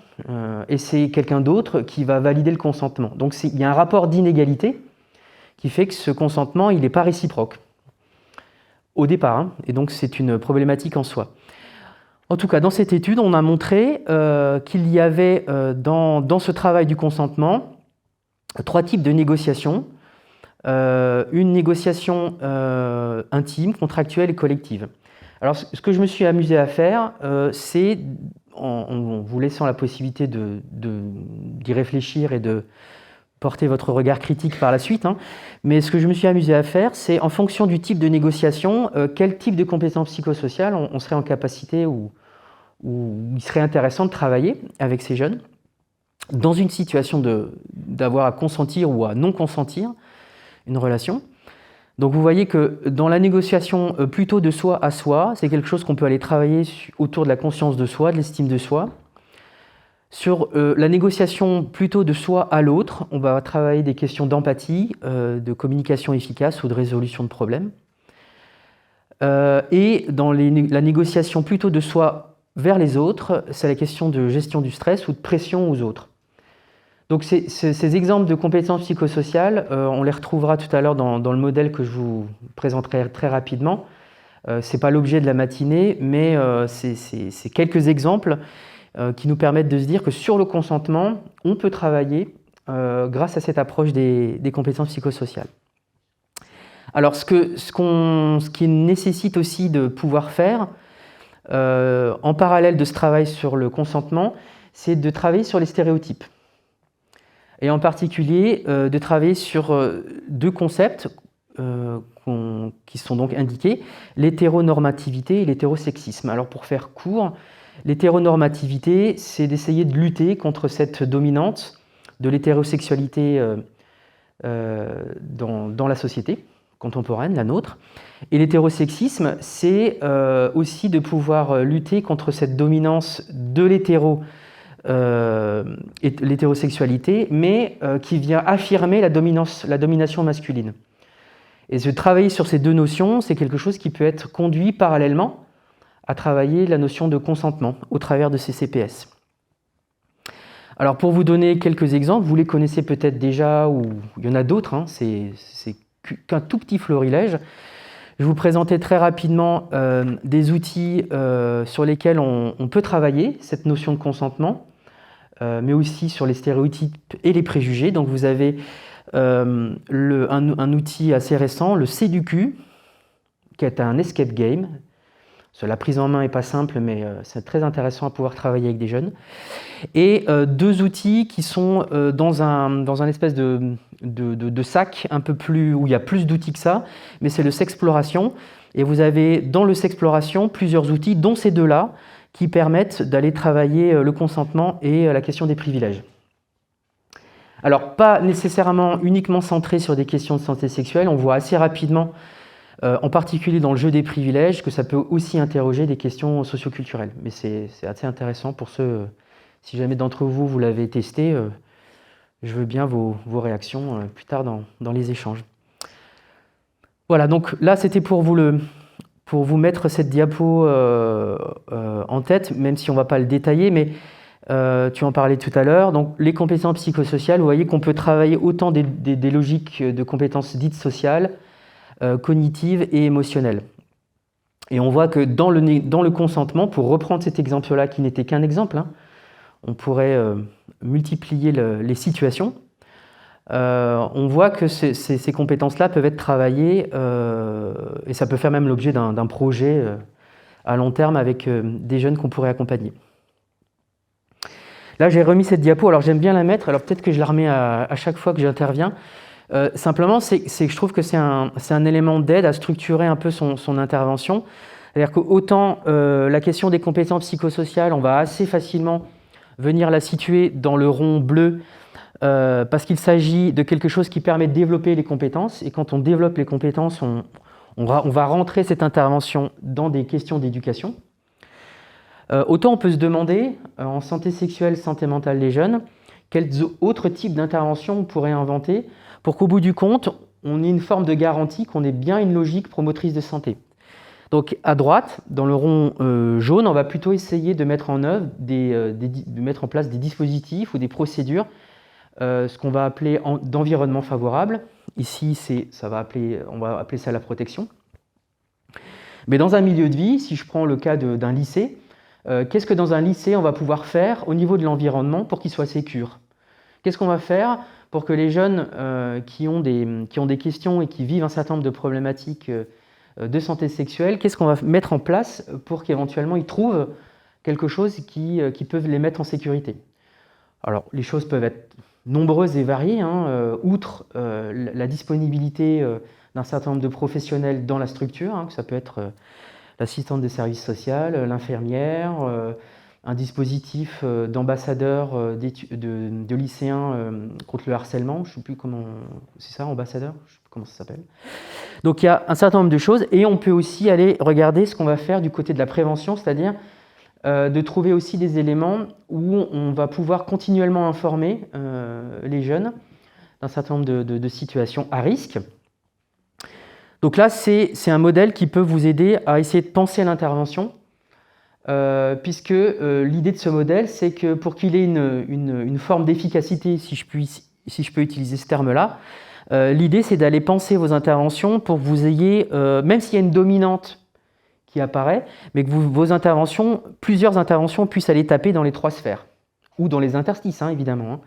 et c'est quelqu'un d'autre qui va valider le consentement. Donc il y a un rapport d'inégalité qui fait que ce consentement, il n'est pas réciproque au départ, hein, et donc c'est une problématique en soi. En tout cas, dans cette étude, on a montré qu'il y avait dans ce travail du consentement 3 types de négociations. Une négociation intime, contractuelle et collective. Alors, ce que je me suis amusé à faire, c'est, en vous laissant la possibilité d'y réfléchir et de porter votre regard critique par la suite, mais ce que je me suis amusé à faire, c'est en fonction du type de négociation, quel type de compétences psychosociales on serait en capacité ou il serait intéressant de travailler avec ces jeunes dans une situation d'avoir à consentir ou à non consentir une relation. Donc vous voyez que dans la négociation plutôt de soi à soi, c'est quelque chose qu'on peut aller travailler autour de la conscience de soi, de l'estime de soi. Sur la négociation plutôt de soi à l'autre, on va travailler des questions d'empathie, de communication efficace ou de résolution de problèmes. Et dans la négociation plutôt de soi vers les autres, c'est la question de gestion du stress ou de pression aux autres. Donc ces exemples de compétences psychosociales, on les retrouvera tout à l'heure dans le modèle que je vous présenterai très rapidement. Ce n'est pas l'objet de la matinée, mais c'est quelques exemples qui nous permettent de se dire que sur le consentement, on peut travailler grâce à cette approche des compétences psychosociales. Alors ce qui nécessite aussi de pouvoir faire, en parallèle de ce travail sur le consentement, c'est de travailler sur les stéréotypes. Et en particulier de travailler sur 2 concepts qui sont donc indiqués, l'hétéronormativité et l'hétérosexisme. Alors pour faire court, l'hétéronormativité, c'est d'essayer de lutter contre cette dominante de l'hétérosexualité dans la société contemporaine, la nôtre. Et l'hétérosexisme, c'est aussi de pouvoir lutter contre cette dominance de l'hétérosexualité, mais qui vient affirmer la domination masculine. Et de travailler sur ces 2 notions, c'est quelque chose qui peut être conduit parallèlement à travailler la notion de consentement au travers de ces CPS. Alors pour vous donner quelques exemples, vous les connaissez peut-être déjà, ou il y en a d'autres, c'est qu'un tout petit florilège. Je vais vous présenter très rapidement des outils sur lesquels on peut travailler cette notion de consentement, mais aussi sur les stéréotypes et les préjugés. Donc vous avez un outil assez récent, le CDQ, qui est un escape game. La prise en main n'est pas simple, mais c'est très intéressant à pouvoir travailler avec des jeunes. Et 2 outils qui sont dans un espèce de sac un peu plus, où il y a plus d'outils que ça, mais c'est le Sexploration. Et vous avez dans le Sexploration plusieurs outils, dont ces 2-là, qui permettent d'aller travailler le consentement et la question des privilèges. Alors, pas nécessairement uniquement centré sur des questions de santé sexuelle, on voit assez rapidement, en particulier dans le jeu des privilèges, que ça peut aussi interroger des questions socioculturelles. Mais c'est assez intéressant pour ceux, si jamais d'entre vous, vous l'avez testé, je veux bien vos réactions plus tard dans les échanges. Voilà, donc là, c'était pour vous mettre cette diapo en tête, même si on ne va pas le détailler, mais tu en parlais tout à l'heure. Donc, les compétences psychosociales, vous voyez qu'on peut travailler autant des logiques de compétences dites sociales, cognitives et émotionnelles. Et on voit que dans le consentement, pour reprendre cet exemple-là qui n'était qu'un exemple, on pourrait multiplier les situations. On voit que ces compétences-là peuvent être travaillées et ça peut faire même l'objet d'un projet à long terme avec des jeunes qu'on pourrait accompagner. Là, j'ai remis cette diapo, alors j'aime bien la mettre, alors peut-être que je la remets à chaque fois que j'interviens. Simplement, c'est que je trouve que c'est un élément d'aide à structurer un peu son intervention. C'est-à-dire qu'autant la question des compétences psychosociales, on va assez facilement venir la situer dans le rond bleu parce qu'il s'agit de quelque chose qui permet de développer les compétences. Et quand on développe les compétences, on va rentrer cette intervention dans des questions d'éducation. Autant on peut se demander, en santé sexuelle, santé mentale des jeunes, quels autres types d'interventions on pourrait inventer pour qu'au bout du compte, on ait une forme de garantie qu'on ait bien une logique promotrice de santé. Donc à droite, dans le rond jaune, on va plutôt essayer de mettre en œuvre, de mettre en place des dispositifs ou des procédures, ce qu'on va appeler d'environnement favorable. Ici, on va appeler ça la protection. Mais dans un milieu de vie, si je prends le cas d'un lycée, Qu'est-ce que dans un lycée on va pouvoir faire au niveau de l'environnement pour qu'il soit sécure? Qu'est-ce qu'on va faire pour que les jeunes qui ont des questions et qui vivent un certain nombre de problématiques de santé sexuelle, qu'est-ce qu'on va mettre en place pour qu'éventuellement ils trouvent quelque chose qui peut les mettre en sécurité? Alors, les choses peuvent être nombreuses et variées, outre la disponibilité d'un certain nombre de professionnels dans la structure, que ça peut être l'assistante des services sociaux, l'infirmière, un dispositif d'ambassadeurs de lycéens contre le harcèlement, je ne sais plus comment, c'est ça, ambassadeur, je ne sais plus comment ça s'appelle. Donc il y a un certain nombre de choses, et on peut aussi aller regarder ce qu'on va faire du côté de la prévention, c'est-à-dire de trouver aussi des éléments où on va pouvoir continuellement informer les jeunes d'un certain nombre de situations à risque. Donc là, c'est un modèle qui peut vous aider à essayer de penser à l'intervention, puisque l'idée de ce modèle, c'est que pour qu'il ait une forme d'efficacité, si je peux utiliser ce terme-là, l'idée c'est d'aller penser vos interventions pour que vous ayez, même s'il y a une dominante qui apparaît, mais que plusieurs interventions puissent aller taper dans les 3 sphères, ou dans les interstices, évidemment.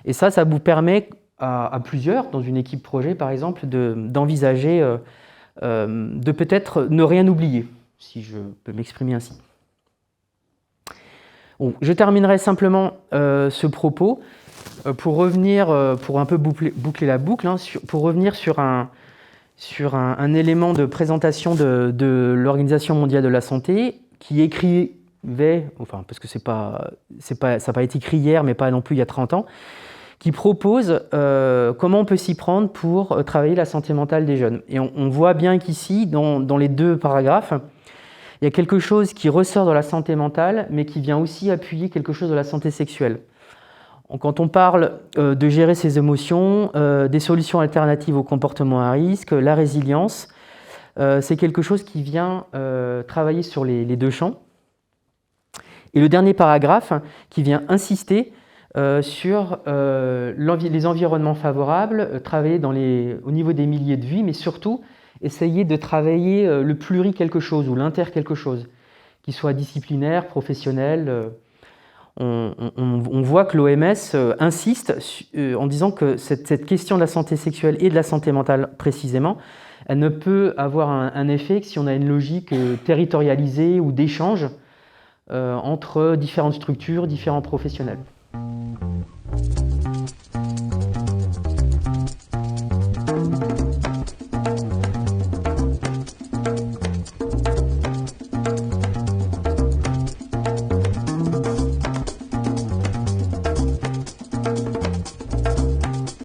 Et ça vous permet à plusieurs, dans une équipe projet par exemple, d'envisager de peut-être ne rien oublier, si je peux m'exprimer ainsi. Bon, je terminerai simplement ce propos pour revenir, pour un peu boucler la boucle, pour revenir sur un élément de présentation de l'Organisation mondiale de la santé qui écrivait, enfin parce que ça n'a pas été écrit hier, mais pas non plus il y a 30 ans, qui propose comment on peut s'y prendre pour travailler la santé mentale des jeunes. Et on voit bien qu'ici, dans les 2 paragraphes, il y a quelque chose qui ressort de la santé mentale, mais qui vient aussi appuyer quelque chose de la santé sexuelle. Quand on parle de gérer ses émotions, des solutions alternatives au comportement à risque, la résilience, c'est quelque chose qui vient travailler sur les 2 champs. Et le dernier paragraphe qui vient insister sur les environnements favorables, travailler au niveau des milieux de vie, mais surtout essayer de travailler le pluri quelque chose ou l'inter quelque chose, qui soit disciplinaire, professionnel. On voit que l'OMS insiste en disant que cette question de la santé sexuelle et de la santé mentale précisément, elle ne peut avoir un effet que si on a une logique territorialisée ou d'échange entre différentes structures, différents professionnels.